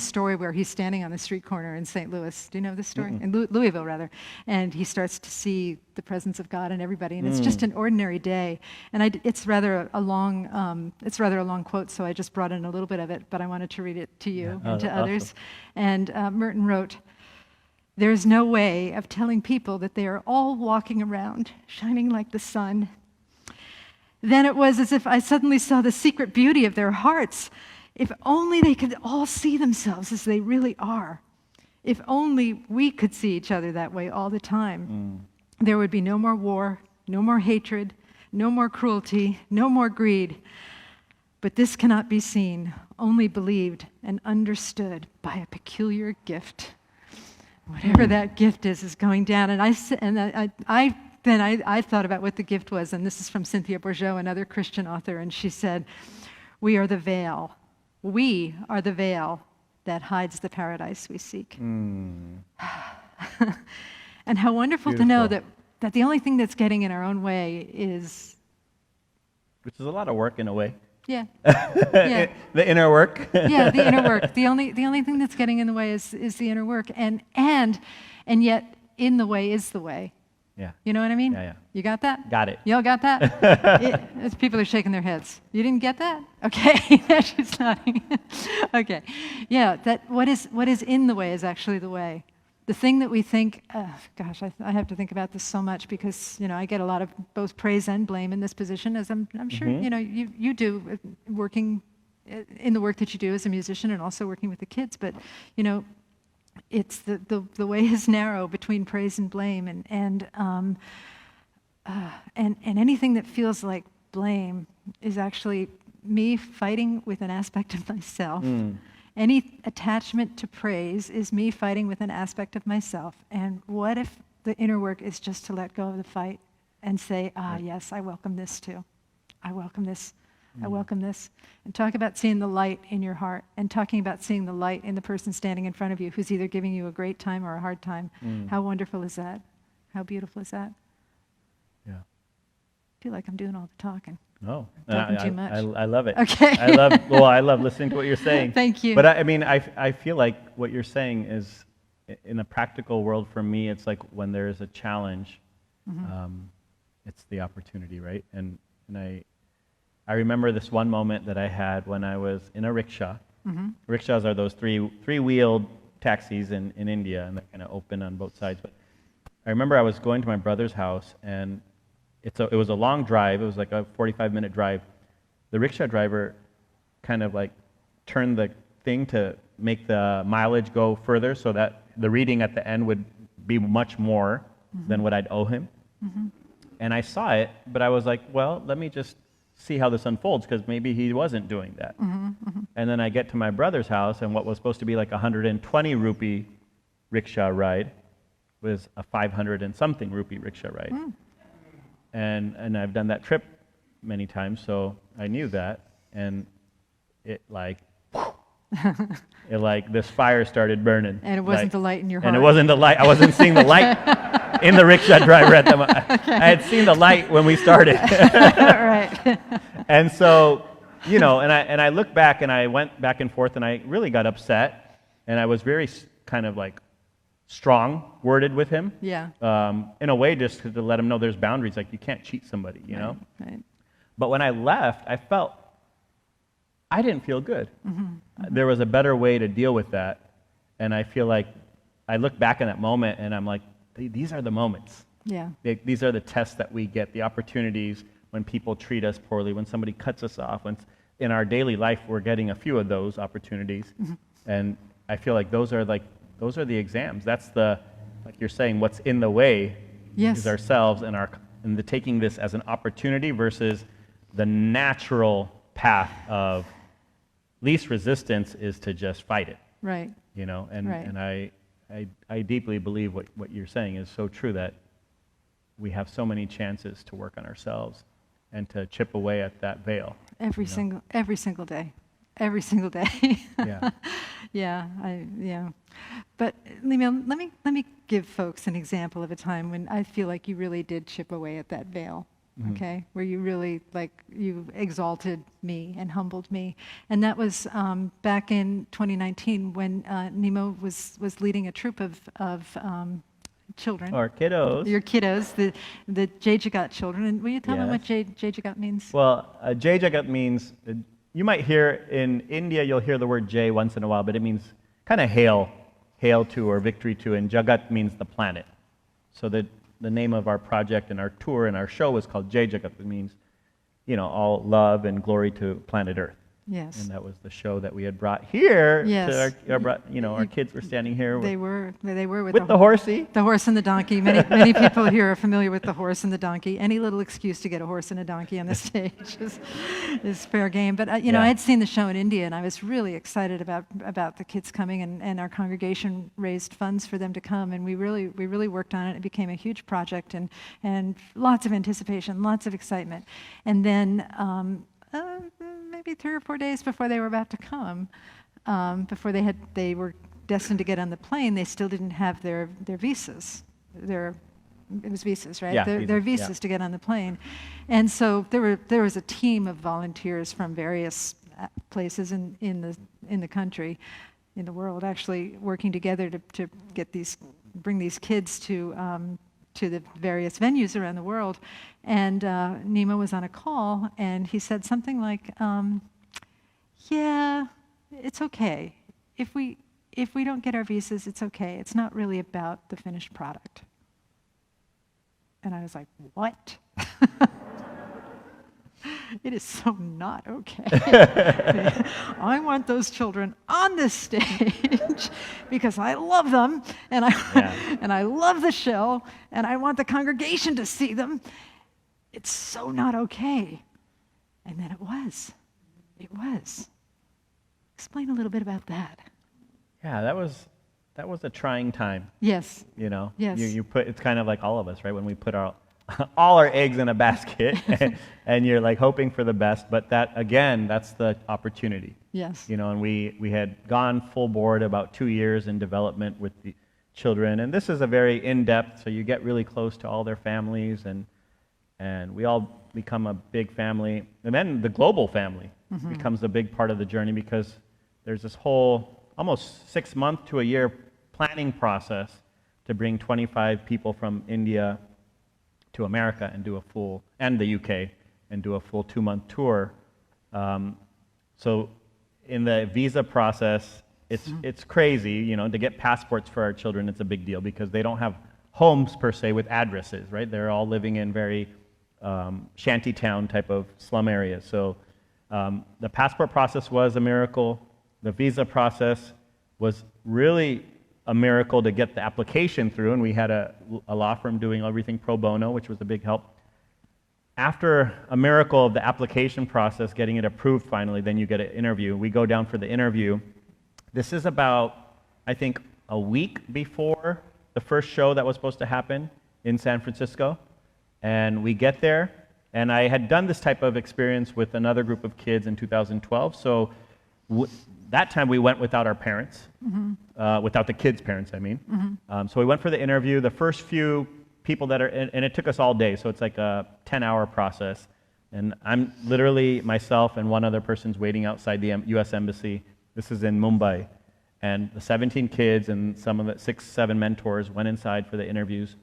story where he's standing on the street corner in St. Louis. Do you know this story? Mm-mm. In Louisville, rather. And he starts to see the presence of God in everybody, and it's just an ordinary day. And it's rather a long quote, so I just brought in a little bit of it, but I wanted to read it to you and to others. Awesome. And Merton wrote, "There is no way of telling people that they are all walking around, shining like the sun. Then it was as if I suddenly saw the secret beauty of their hearts. If only they could all see themselves as they really are. If only we could see each other that way all the time. There would be no more war, no more hatred, no more cruelty, no more greed. But this cannot be seen, only believed and understood by a peculiar gift." Whatever that gift is going down. And I thought about what the gift was, and this is from Cynthia Bourgeault, another Christian author, and she said, "We are the veil. We are the veil that hides the paradise we seek." And how wonderful to know that the only thing that's getting in our own way is... Which is a lot of work in a way. Yeah. Yeah. The inner work. Yeah, the inner work. The only thing that's getting in the way is the inner work, and yet in the way is the way. Yeah. You know what I mean? Yeah. You got that? Got it. You all got that? People are shaking their heads. You didn't get that? Okay. She's nodding. Okay. Yeah. What is in the way is actually the way. The thing that we think, gosh, I have to think about this so much because I get a lot of both praise and blame in this position, as I'm sure you do, working in the work that you do as a musician and also working with the kids. But it's the way is narrow between praise and blame, and anything that feels like blame is actually me fighting with an aspect of myself. Any attachment to praise is me fighting with an aspect of myself. And what if the inner work is just to let go of the fight and say, yes, I welcome this too. I welcome this. I welcome this. And talk about seeing the light in your heart, and talking about seeing the light in the person standing in front of you who's either giving you a great time or a hard time. How wonderful is that? How beautiful is that? Yeah. I feel like I'm doing all the talking. No, Talking too much. I love it. Okay. I love listening to what you're saying. Thank you. But I feel like what you're saying is, in a practical world for me, it's like when there is a challenge, it's the opportunity, right? And I remember this one moment that I had when I was in a rickshaw. Rickshaws are those three-wheeled taxis in India, and they're kind of open on both sides. But I remember I was going to my brother's house, and it was a long drive. It was like a 45-minute drive. The rickshaw driver kind of like turned the thing to make the mileage go further so that the reading at the end would be much more than what I'd owe him. And I saw it, but I was like, well, let me just see how this unfolds, because maybe he wasn't doing that. And then I get to my brother's house, and what was supposed to be like 120 rupee rickshaw ride was a 500 and something rupee rickshaw ride. And I've done that trip many times, so I knew that, and it like this fire started burning. And it wasn't the light in your heart. And it wasn't the light. I wasn't seeing the light in the rickshaw driver at the moment. I had seen the light when we started. Right. And so, and I looked back, and I went back and forth, and I really got upset, and I was very kind of like strong worded with him. Yeah. In a way, just to let him know there's boundaries. Like, you can't cheat somebody, you know. Right. But when I left, I didn't feel good. There was a better way to deal with that, and I feel like I look back in that moment, and I'm like, these are the moments. Yeah. These are the tests that we get, the opportunities when people treat us poorly, when somebody cuts us off. When in our daily life, we're getting a few of those opportunities, and I feel like those are the exams. That's like you're saying, what's in the way is ourselves and taking this as an opportunity versus the natural path of least resistance is to just fight it. Right. And I deeply believe what you're saying is so true, that we have so many chances to work on ourselves and to chip away at that veil. Every single day. Every single day. Yeah. Yeah. But Nimo, let me give folks an example of a time when I feel like you really did chip away at that veil. Okay, where you really you exalted me and humbled me, and that was back in 2019 when Nimo was leading a troop of children. Or kiddos. Your kiddos, the Jai Jagat children. And will you tell them what Jai Jagat means? Well, Jai Jagat means, you might hear in India, you'll hear the word Jai once in a while, but it means kind of hail to or victory to, and Jagat means the planet. So the name of our project and our tour and our show is called Jai Jagat. It means, all love and glory to planet Earth. Yes. And that was the show that we had brought here. Yes. Our kids were standing here. They were with the horsey. The horse and the donkey. Many people here are familiar with the horse and the donkey. Any little excuse to get a horse and a donkey on the stage is fair game. But I had seen the show in India, and I was really excited about the kids coming, and our congregation raised funds for them to come, and we really worked on it. It became a huge project, and lots of anticipation, lots of excitement, and then. Maybe 3 or 4 days before they were about to come, before they were destined to get on the plane, they still didn't have their visas. It was visas, right? Yeah, their visas to get on the plane, and so there was a team of volunteers from various places in the country, in the world, actually working together to bring these kids to the various venues around the world. And Nimo was on a call, and he said something like, yeah, it's okay. If we don't get our visas, it's okay. It's not really about the finished product. And I was like, what? It is so not okay. I want those children on this stage because I love them, and I love the show, and I want the congregation to see them. It's so not okay. And then it was. It was. Explain a little bit about that. Yeah, that was a trying time. Yes. Yes. It's kind of like all of us, right? When we put all our eggs in a basket, and you're like hoping for the best, but that's the opportunity. Yes. And we had gone full board about 2 years in development with the children, and this is a very in-depth, so you get really close to all their families, and we all become a big family, and then the global family becomes a big part of the journey, because there's this whole almost 6 month to a year planning process to bring 25 people from India to America and do and the UK, and do a full 2-month tour. So in the visa process, it's crazy, you know, to get passports for our children. It's a big deal because they don't have homes per se with addresses, right? They're all living in very shantytown type of slum areas. So the passport process was a miracle. The visa process was really a miracle to get the application through, and we had a law firm doing everything pro bono, which was a big help. After a miracle of the application process, getting it approved finally, then you get an interview. We go down for the interview. This is about, I think, a week before the first show that was supposed to happen in San Francisco. And we get there, and I had done this type of experience with another group of kids in 2012. So that time we went without our parents, without the kids' parents, I mean. So we went for the interview. The first few people that are, and it took us all day, so it's like a 10-hour process. And I'm literally, myself and one other person's waiting outside the U.S. Embassy. This is in Mumbai. And the 17 kids and some of the 6, 7 mentors went inside for the interviews.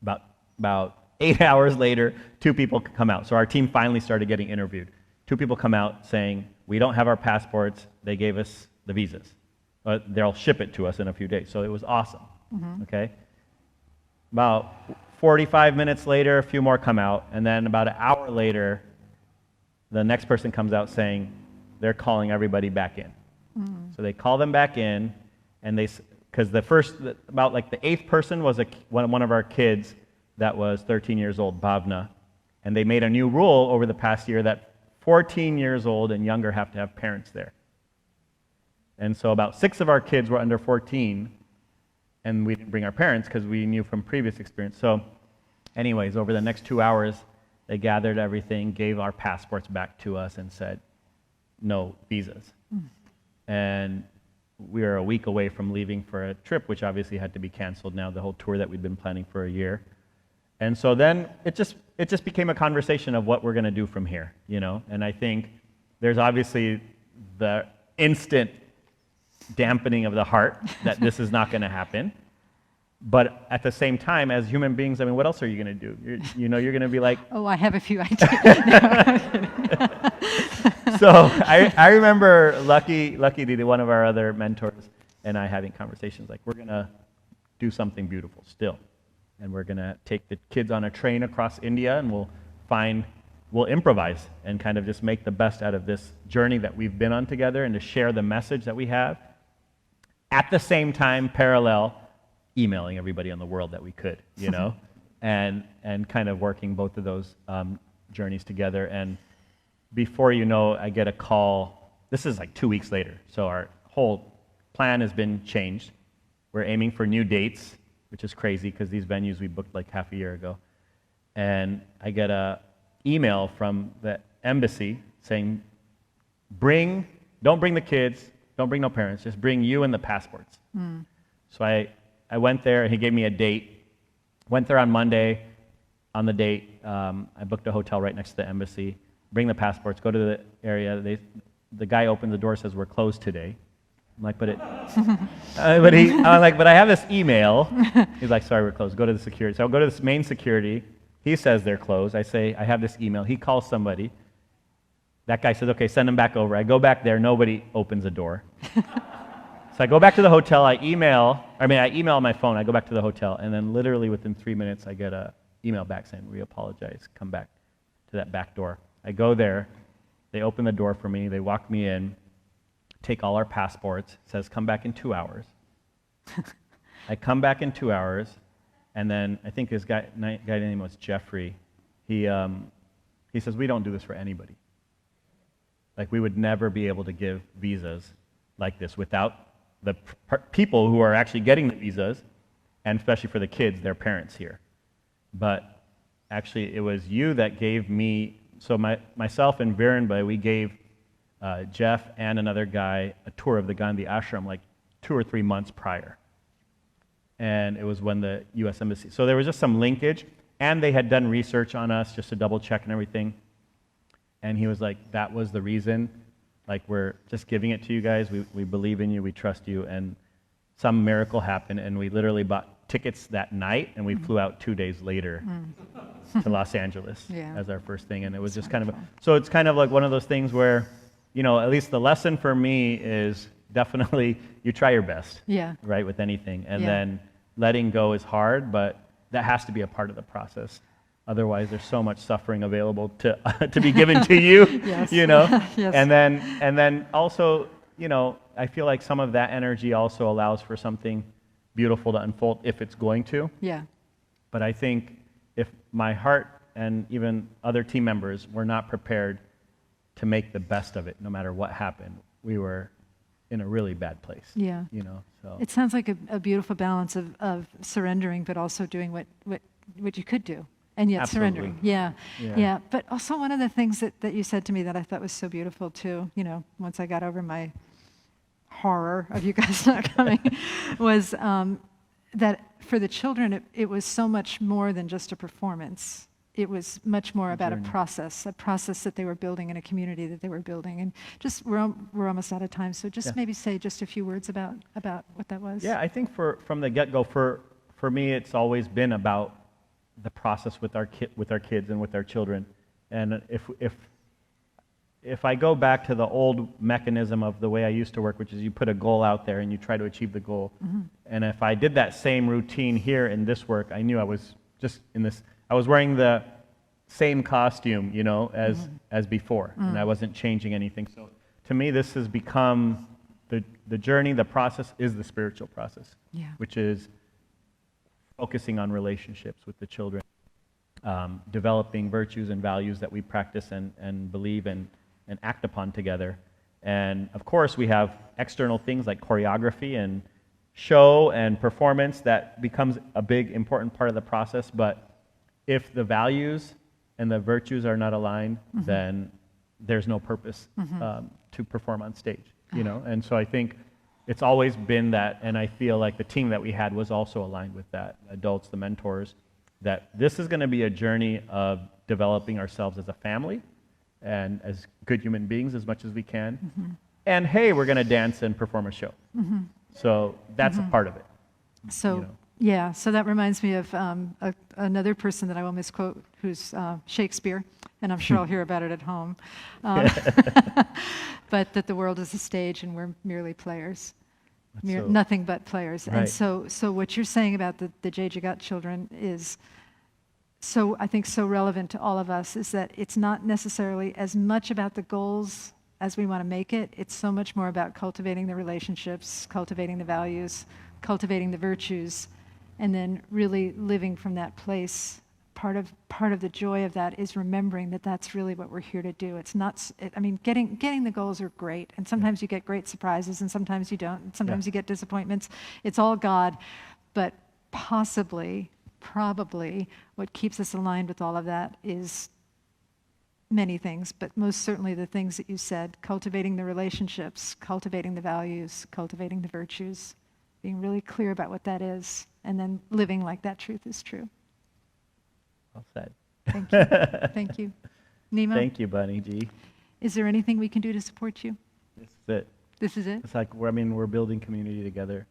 About 8 hours later, 2 people come out. So our team finally started getting interviewed. 2 people come out saying, we don't have our passports. They gave us the visas. But they'll ship it to us in a few days. So it was awesome. Okay? About 45 minutes later, a few more come out. And then about an hour later, the next person comes out saying they're calling everybody back in. So they call them back in, and because about like the 8th person was one of our kids that was 13 years old, Bhavna. And they made a new rule over the past year that 14 years old and younger have to have parents there. And so about 6 of our kids were under 14, and we didn't bring our parents because we knew from previous experience. So anyways, over the next 2 hours, they gathered everything, gave our passports back to us, and said, no visas. And we were a week away from leaving for a trip, which obviously had to be canceled now, the whole tour that we'd been planning for a year. And so then it just became a conversation of what we're going to do from here, you know? And I think there's obviously the instant dampening of the heart that this is not going to happen. But at the same time, as human beings, I mean, what else are you going to do? You're going to be like... Oh, I have a few ideas. So I remember Lucky Didi, one of our other mentors, and I having conversations like, we're going to do something beautiful still. And we're going to take the kids on a train across India, and we'll improvise and kind of just make the best out of this journey that we've been on together, and to share the message that we have. At the same time, parallel, emailing everybody in the world that we could, you know, and kind of working both of those journeys together. And before you know, I get a call. This is like 2 weeks later. So our whole plan has been changed. We're aiming for new dates, which is crazy because these venues we booked like half a year ago. And I get a email from the embassy saying, don't bring the kids, don't bring no parents, just bring you and the passports. So I went there, and he gave me a date. Went there on Monday. On the date, I booked a hotel right next to the embassy. Bring the passports, go to the area. The guy opened the door, says, we're closed today. I'm like, but I have this email. He's like, sorry, we're closed. Go to the security. So I'll go to this main security. He says they're closed. I say, I have this email. He calls somebody. That guy says, okay, send him back over. I go back there. Nobody opens the door. So I go back to the hotel. I email on my phone. I go back to the hotel. And then literally within 3 minutes, I get an email back saying, we apologize. Come back to that back door. I go there. They open the door for me. They walk me in, take all our passports. It says, come back in 2 hours. I come back in 2 hours. And then I think his guy name was Jeffrey. He says, we don't do this for anybody. Like, we would never be able to give visas like this without the people who are actually getting the visas, and especially for the kids, their parents here. But actually, it was you that gave me, so myself and Virenbhai, we gave Jeff and another guy a tour of the Gandhi ashram like 2 or 3 months prior. And it was when the U.S. Embassy, so there was just some linkage, and they had done research on us just to double check and everything. And he was like, that was the reason. Like, we're just giving it to you guys. We believe in you. We trust you. And some miracle happened, and we literally bought tickets that night, and we flew out 2 days later to Los Angeles Yeah. as our first thing. And it was just kind of, so it's kind of like one of those things where, you know, at least the lesson for me is definitely you try your best, Yeah. right, with anything. And Yeah. then letting go is hard, but that has to be a part of the process. Otherwise, there's so much suffering available to to be given to you, Yes. you know. Yes. And then also, you know, I feel like some of that energy also allows for something beautiful to unfold if it's going to. Yeah. But I think if my heart and even other team members were not prepared to make the best of it, no matter what happened, we were in a really bad place. Yeah. You know. So. It sounds like a beautiful balance of surrendering, but also doing what you could do, and yet Absolutely. surrendering. Yeah. Yeah. Yeah. But also one of the things that you said to me that I thought was so beautiful too, you know, once I got over my horror of you guys not coming, was that for the children, it was so much more than just a performance. It was much more about a process that they were building in a community that they were building. And just, we're almost out of time, so just maybe say just a few words about what that was. Yeah, I think from the get-go, for me, it's always been about the process with our kids and with our children. And if I go back to the old mechanism of the way I used to work, which is you put a goal out there and you try to achieve the goal. Mm-hmm. And if I did that same routine here in this work, I knew I was just in this. I was wearing the same costume, you know, as before, and I wasn't changing anything. So to me, this has become the journey. The process is the spiritual process, which is focusing on relationships with the children, developing virtues and values that we practice and believe and act upon together. And of course, we have external things like choreography and show and performance that becomes a big, important part of the process. But if the values and the virtues are not aligned, then there's no purpose to perform on stage, you know? And so I think it's always been that, and I feel like the team that we had was also aligned with that, adults, the mentors, that this is going to be a journey of developing ourselves as a family and as good human beings as much as we can. And hey, we're going to dance and perform a show. So that's a part of it. So, you know. yeah, so that reminds me of another person that I will misquote, who's Shakespeare, and I'm sure I'll hear about it at home. But that the world is a stage and we're merely players. Nothing but players. Right. And so what you're saying about the J. Jagat children is so, I think, so relevant to all of us, is that it's not necessarily as much about the goals as we want to make it. It's so much more about cultivating the relationships, cultivating the values, cultivating the virtues, and then really living from that place. Part of the joy of that is remembering that that's really what we're here to do. It's not, I mean, getting the goals are great, and sometimes you get great surprises, and sometimes you don't, and sometimes you get disappointments. It's all God, but probably what keeps us aligned with all of that is many things, but most certainly the things that you said: cultivating the relationships, cultivating the values, cultivating the virtues, being really clear about what that is, and then living like that truth is true. Well said. Thank you. Thank you. Nimo? Thank you, Bunny G. Is there anything we can do to support you? This is it. This is it? It's like we're building community together,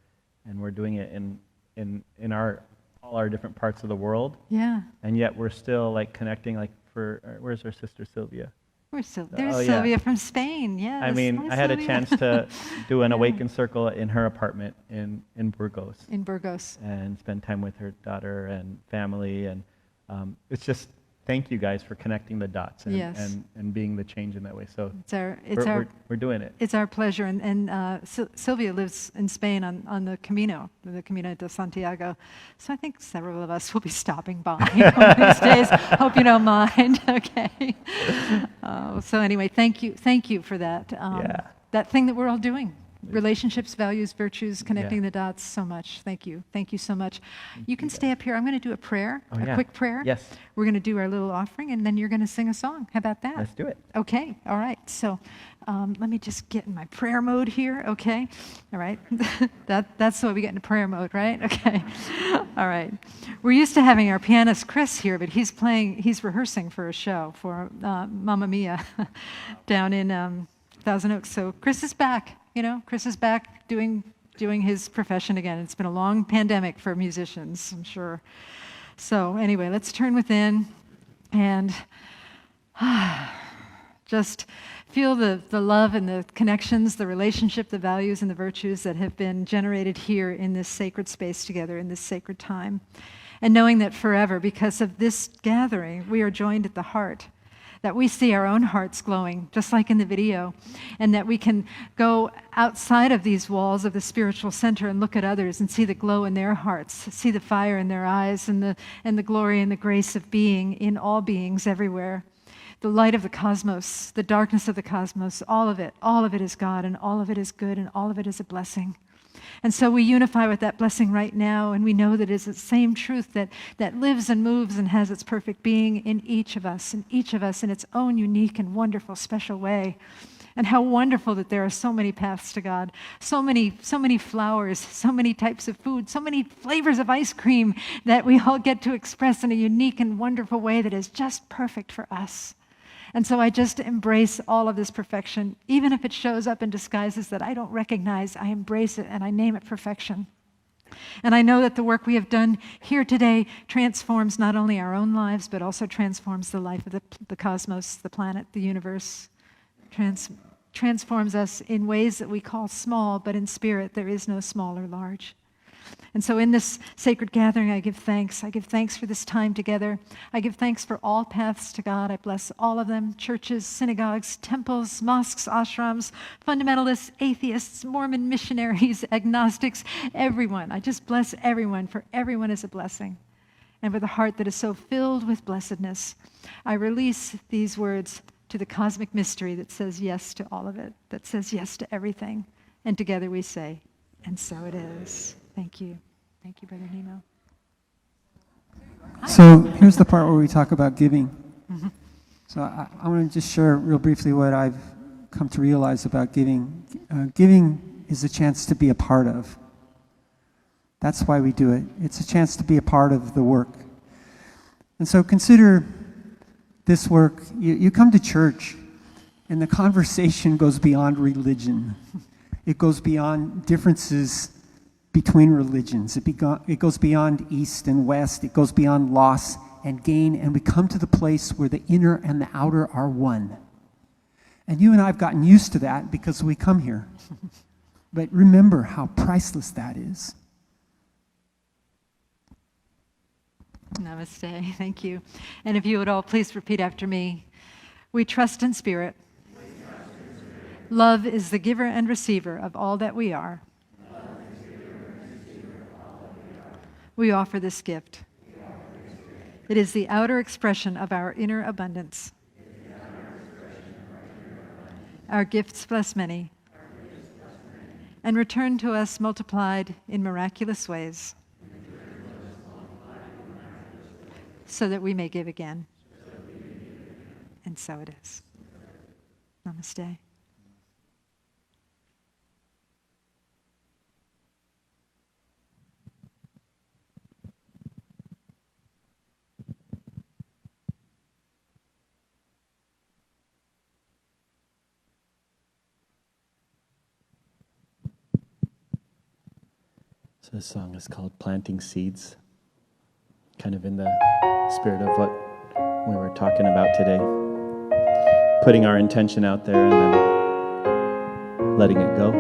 and we're doing it in all our different parts of the world. Yeah. And yet we're still like connecting. Like where's our sister Sylvia? There's Oh, yeah. Sylvia from Spain. Yes. I mean, Hi, I had a Sylvia. chance to do an Awaken Circle in her apartment in Burgos, In Burgos. and spend time with her daughter and family. And it's just, thank you guys for connecting the dots and, Yes. and being the change in that way. So We're doing it. It's our pleasure, and Sylvia lives in Spain on the Camino de Santiago. So I think several of us will be stopping by one of these days. Hope you don't mind. Okay. So anyway, thank you for that. That thing that we're all doing. Relationships, values, virtues, connecting the dots, so much. Thank you so much. You can stay up here. I'm going to do a prayer, quick prayer. Yes. We're going to do our little offering, and then you're going to sing a song. How about that? Let's do it. Okay, all right. So let me just get in my prayer mode here, okay? All right. That's what we get into prayer mode, right? Okay. All right. We're used to having our pianist Chris here, but he's rehearsing for a show for Mamma Mia down in Thousand Oaks. So Chris is back. Chris is back doing doing his profession again. It's been a long pandemic for musicians, I'm sure. So anyway, let's turn within and just feel the love and the connections, the relationship, the values, and the virtues that have been generated here in this sacred space together, in this sacred time. And knowing that forever, because of this gathering, we are joined at the heart, that we see our own hearts glowing, just like in the video, and that we can go outside of these walls of the spiritual center and look at others and see the glow in their hearts, see the fire in their eyes, and the glory and the grace of being in all beings everywhere. The light of the cosmos, the darkness of the cosmos, all of it is God, and all of it is good, and all of it is a blessing. And so we unify with that blessing right now, and we know that it's the same truth that lives and moves and has its perfect being in each of us in its own unique and wonderful, special way. And how wonderful that there are so many paths to God, so many flowers, so many types of food, so many flavors of ice cream that we all get to express in a unique and wonderful way that is just perfect for us. And so I just embrace all of this perfection. Even if it shows up in disguises that I don't recognize, I embrace it and I name it perfection. And I know that the work we have done here today transforms not only our own lives, but also transforms the life of the cosmos, the planet, the universe. Transforms us in ways that we call small, but in spirit there is no small or large. And so in this sacred gathering, I give thanks. I give thanks for this time together. I give thanks for all paths to God. I bless all of them: churches, synagogues, temples, mosques, ashrams, fundamentalists, atheists, Mormon missionaries, agnostics, everyone. I just bless everyone, for everyone is a blessing. And with a heart that is so filled with blessedness, I release these words to the cosmic mystery that says yes to all of it, that says yes to everything. And together we say, and so it is. Thank you. Thank you, Brother Nimo. So here's the part where we talk about giving. So I want to just share real briefly what I've come to realize about giving. Giving is a chance to be a part of. That's why we do it. It's a chance to be a part of the work. And so consider this work. You come to church, and the conversation goes beyond religion. It goes beyond differences between religions. It goes beyond East and West. It goes beyond loss and gain, and we come to the place where the inner and the outer are one. And you and I have gotten used to that because we come here. But remember how priceless that is. Namaste. Thank you. And if you would all please repeat after me. We trust in spirit. Love is the giver and receiver of all that we are. We offer this gift. It is the outer expression of our inner abundance. Our gifts bless many and return to us multiplied in miraculous ways, so that we may give again. And so it is. Namaste. So this song is called Planting Seeds, kind of in the spirit of what we were talking about today. Putting our intention out there and then letting it go.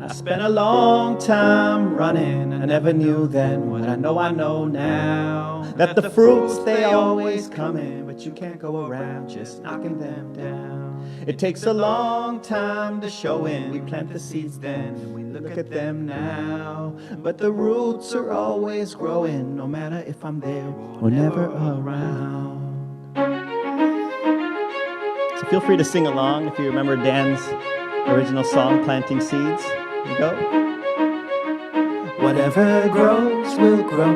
I spent a long time running. I never knew then what I know now. That the fruits, they always come in, but you can't go around just knocking them down. It takes a long time to show in. We plant the seeds then, and we look at them now. But the roots are always growing, no matter if I'm there or never around. So feel free to sing along if you remember Dan's original song, Planting Seeds. Here you go. Whatever grows will grow.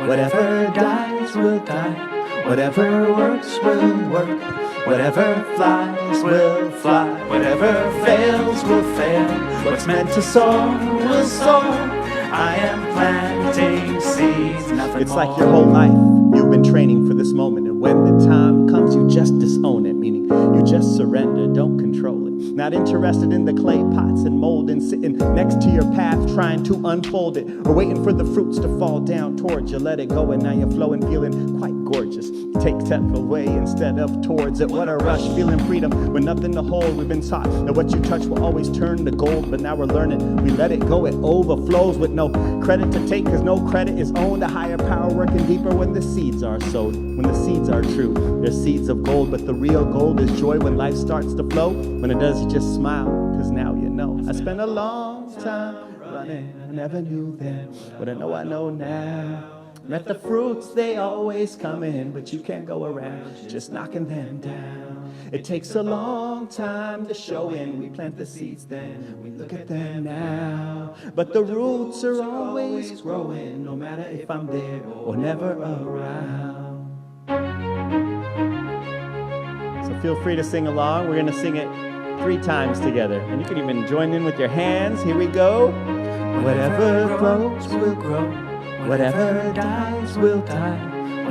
Whatever dies will die. Whatever works will work. Whatever flies will fly. Whatever fails will fail. What's meant to soar will soar. I am planting seeds. It's like your whole life you've been training for this moment, and when the time comes, you just disown it, meaning you just surrender, don't control it. Not interested in the clay pots and mold and sitting next to your path trying to unfold it, or waiting for the fruits to fall down towards you. Let it go and now you're flowing, feeling quite gorgeous. Take step away instead of towards it. What a rush, feeling freedom with nothing to hold. We've been taught that what you touch will always turn to gold, but now we're learning we let it go, it overflows with no credit to take, because no credit is owned. A higher power working deeper when the seeds are sowed. When the seeds are true, they're seeds of gold, but the real gold is joy when life starts to flow. When it does, you just smile, because now you know. I spent a long time running, I never knew then what I know now. Met the fruits, they always come in, but you can't go around just knocking them down. It takes a long time to show in. We plant the seeds, then we look at them now. But the roots are always growing, no matter if I'm there or never around. So feel free to sing along. We're going to sing it 3 times together. And you can even join in with your hands. Here we go. Whatever grows will grow. Whatever dies will die.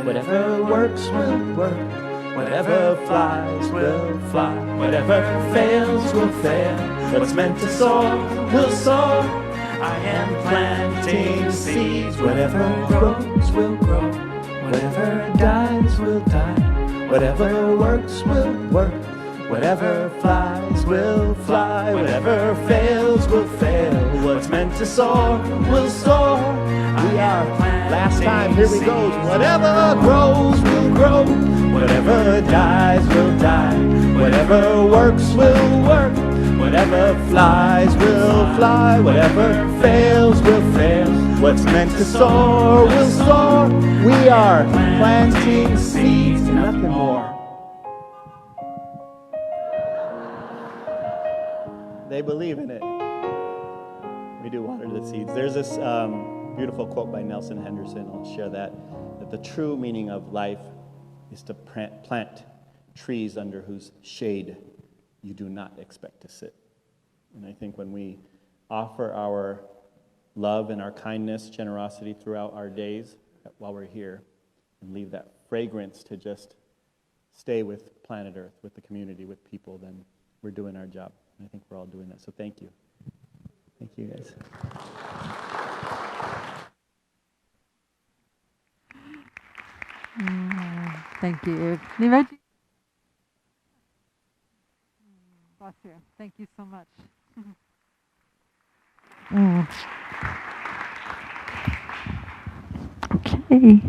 Whatever works will work. Whatever flies will fly. Whatever fails will fail. What's meant to soar will soar. I am planting seeds. Whatever grows will grow. Whatever dies will die. Whatever works will work. Whatever flies will fly. Whatever fails will fail. What's meant to soar will soar. We are last time, here we go. Whatever grows will grow. Whatever dies will die. Whatever works will work. Whatever flies will fly. Whatever fails will fail. What's meant to soar will soar. We are planting seeds, nothing more. They believe in it. We do water the seeds. There's this beautiful quote by Nelson Henderson. I'll share that the true meaning of life is to plant trees under whose shade you do not expect to sit. And I think when we offer our love and our kindness, generosity throughout our days while we're here, and leave that fragrance to just stay with planet Earth, with the community, with people, then we're doing our job. And I think we're all doing that. So thank you. Thank you, guys. Thank you. Nimo? Bless you. Thank you so much. Okay.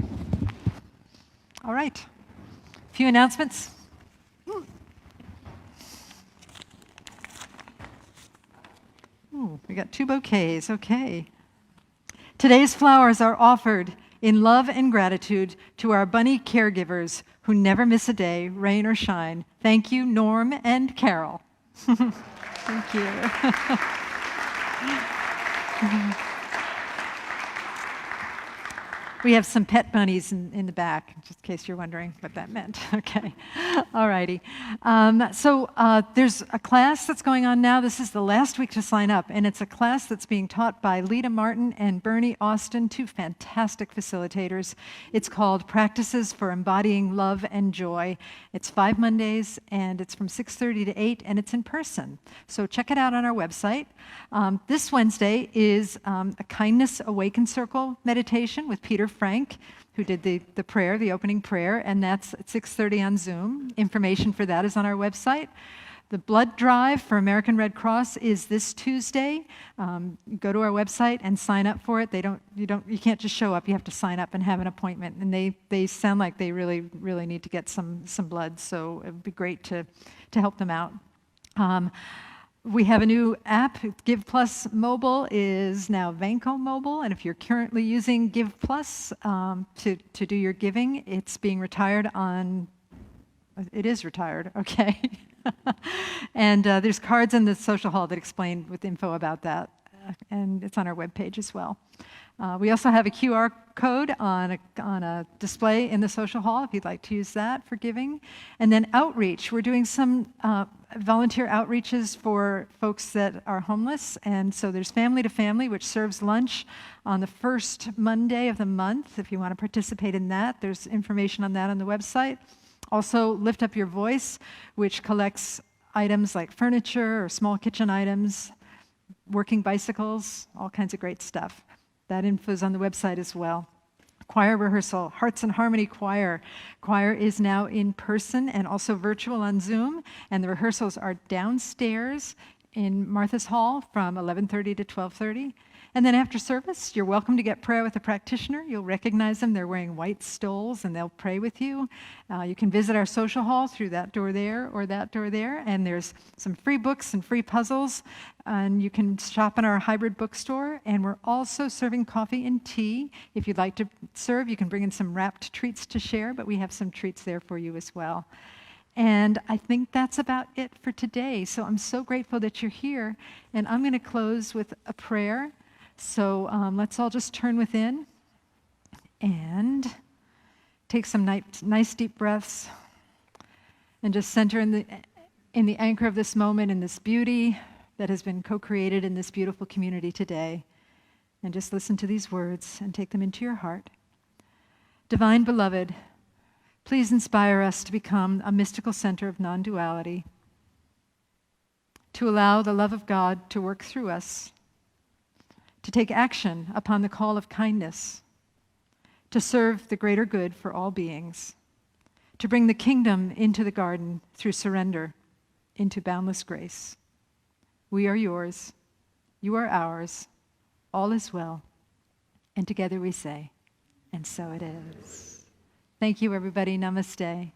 All right. A few announcements. Ooh, we got 2 bouquets. Okay. Today's flowers are offered in love and gratitude to our bunny caregivers who never miss a day, rain or shine. Thank you, Norm and Carol. Thank you. We have some pet bunnies in the back, just in case you're wondering what that meant. Okay. All righty. There's a class that's going on now. This is the last week to sign up, and it's a class that's being taught by Lita Martin and Bernie Austin, 2 fantastic facilitators. It's called Practices for Embodying Love and Joy. It's 5 Mondays, and it's from 6:30 to 8, and it's in person. So check it out on our website. This Wednesday is a Kindness Awaken Circle meditation with Peter Frank, who did the prayer, the opening prayer, and that's at 6:30 on Zoom. Information for that is on our website. The blood drive for American Red Cross is this Tuesday. Go to our website and sign up for it. You can't just show up. You have to sign up and have an appointment. And they sound like they really, really need to get some blood. So it would be great to help them out. We have a new app. Give Plus Mobile is now Vanco Mobile, and if you're currently using Give Plus to do your giving, it's being retired on. It is retired, okay. And there's cards in the social hall that explain with info about that, and it's on our webpage as well. We also have a QR code on a display in the social hall if you'd like to use that for giving. And then outreach. We're doing some volunteer outreaches for folks that are homeless. And so there's Family to Family, which serves lunch on the first Monday of the month. If you want to participate in that, there's information on that on the website. Also, Lift Up Your Voice, which collects items like furniture or small kitchen items, working bicycles, all kinds of great stuff. That info is on the website as well. Choir rehearsal, Hearts and Harmony Choir. Choir is now in person and also virtual on Zoom, and the rehearsals are downstairs in Martha's Hall from 11:30 to 12:30. And then after service, you're welcome to get prayer with a practitioner. You'll recognize them. They're wearing white stoles, and they'll pray with you. You can visit our social hall through that door there or that door there, and there's some free books and free puzzles, and you can shop in our hybrid bookstore, and we're also serving coffee and tea. If you'd like to serve, you can bring in some wrapped treats to share, but we have some treats there for you as well. And I think that's about it for today. So I'm so grateful that you're here, and I'm going to close with a prayer. So let's all just turn within and take some nice deep breaths and just center in the anchor of this moment, in this beauty that has been co-created in this beautiful community today. And just listen to these words and take them into your heart. Divine Beloved, please inspire us to become a mystical center of non-duality, to allow the love of God to work through us, to take action upon the call of kindness, to serve the greater good for all beings, to bring the kingdom into the garden through surrender into boundless grace. We are yours, you are ours, all is well, and together we say, and so it is. Thank you, everybody. Namaste.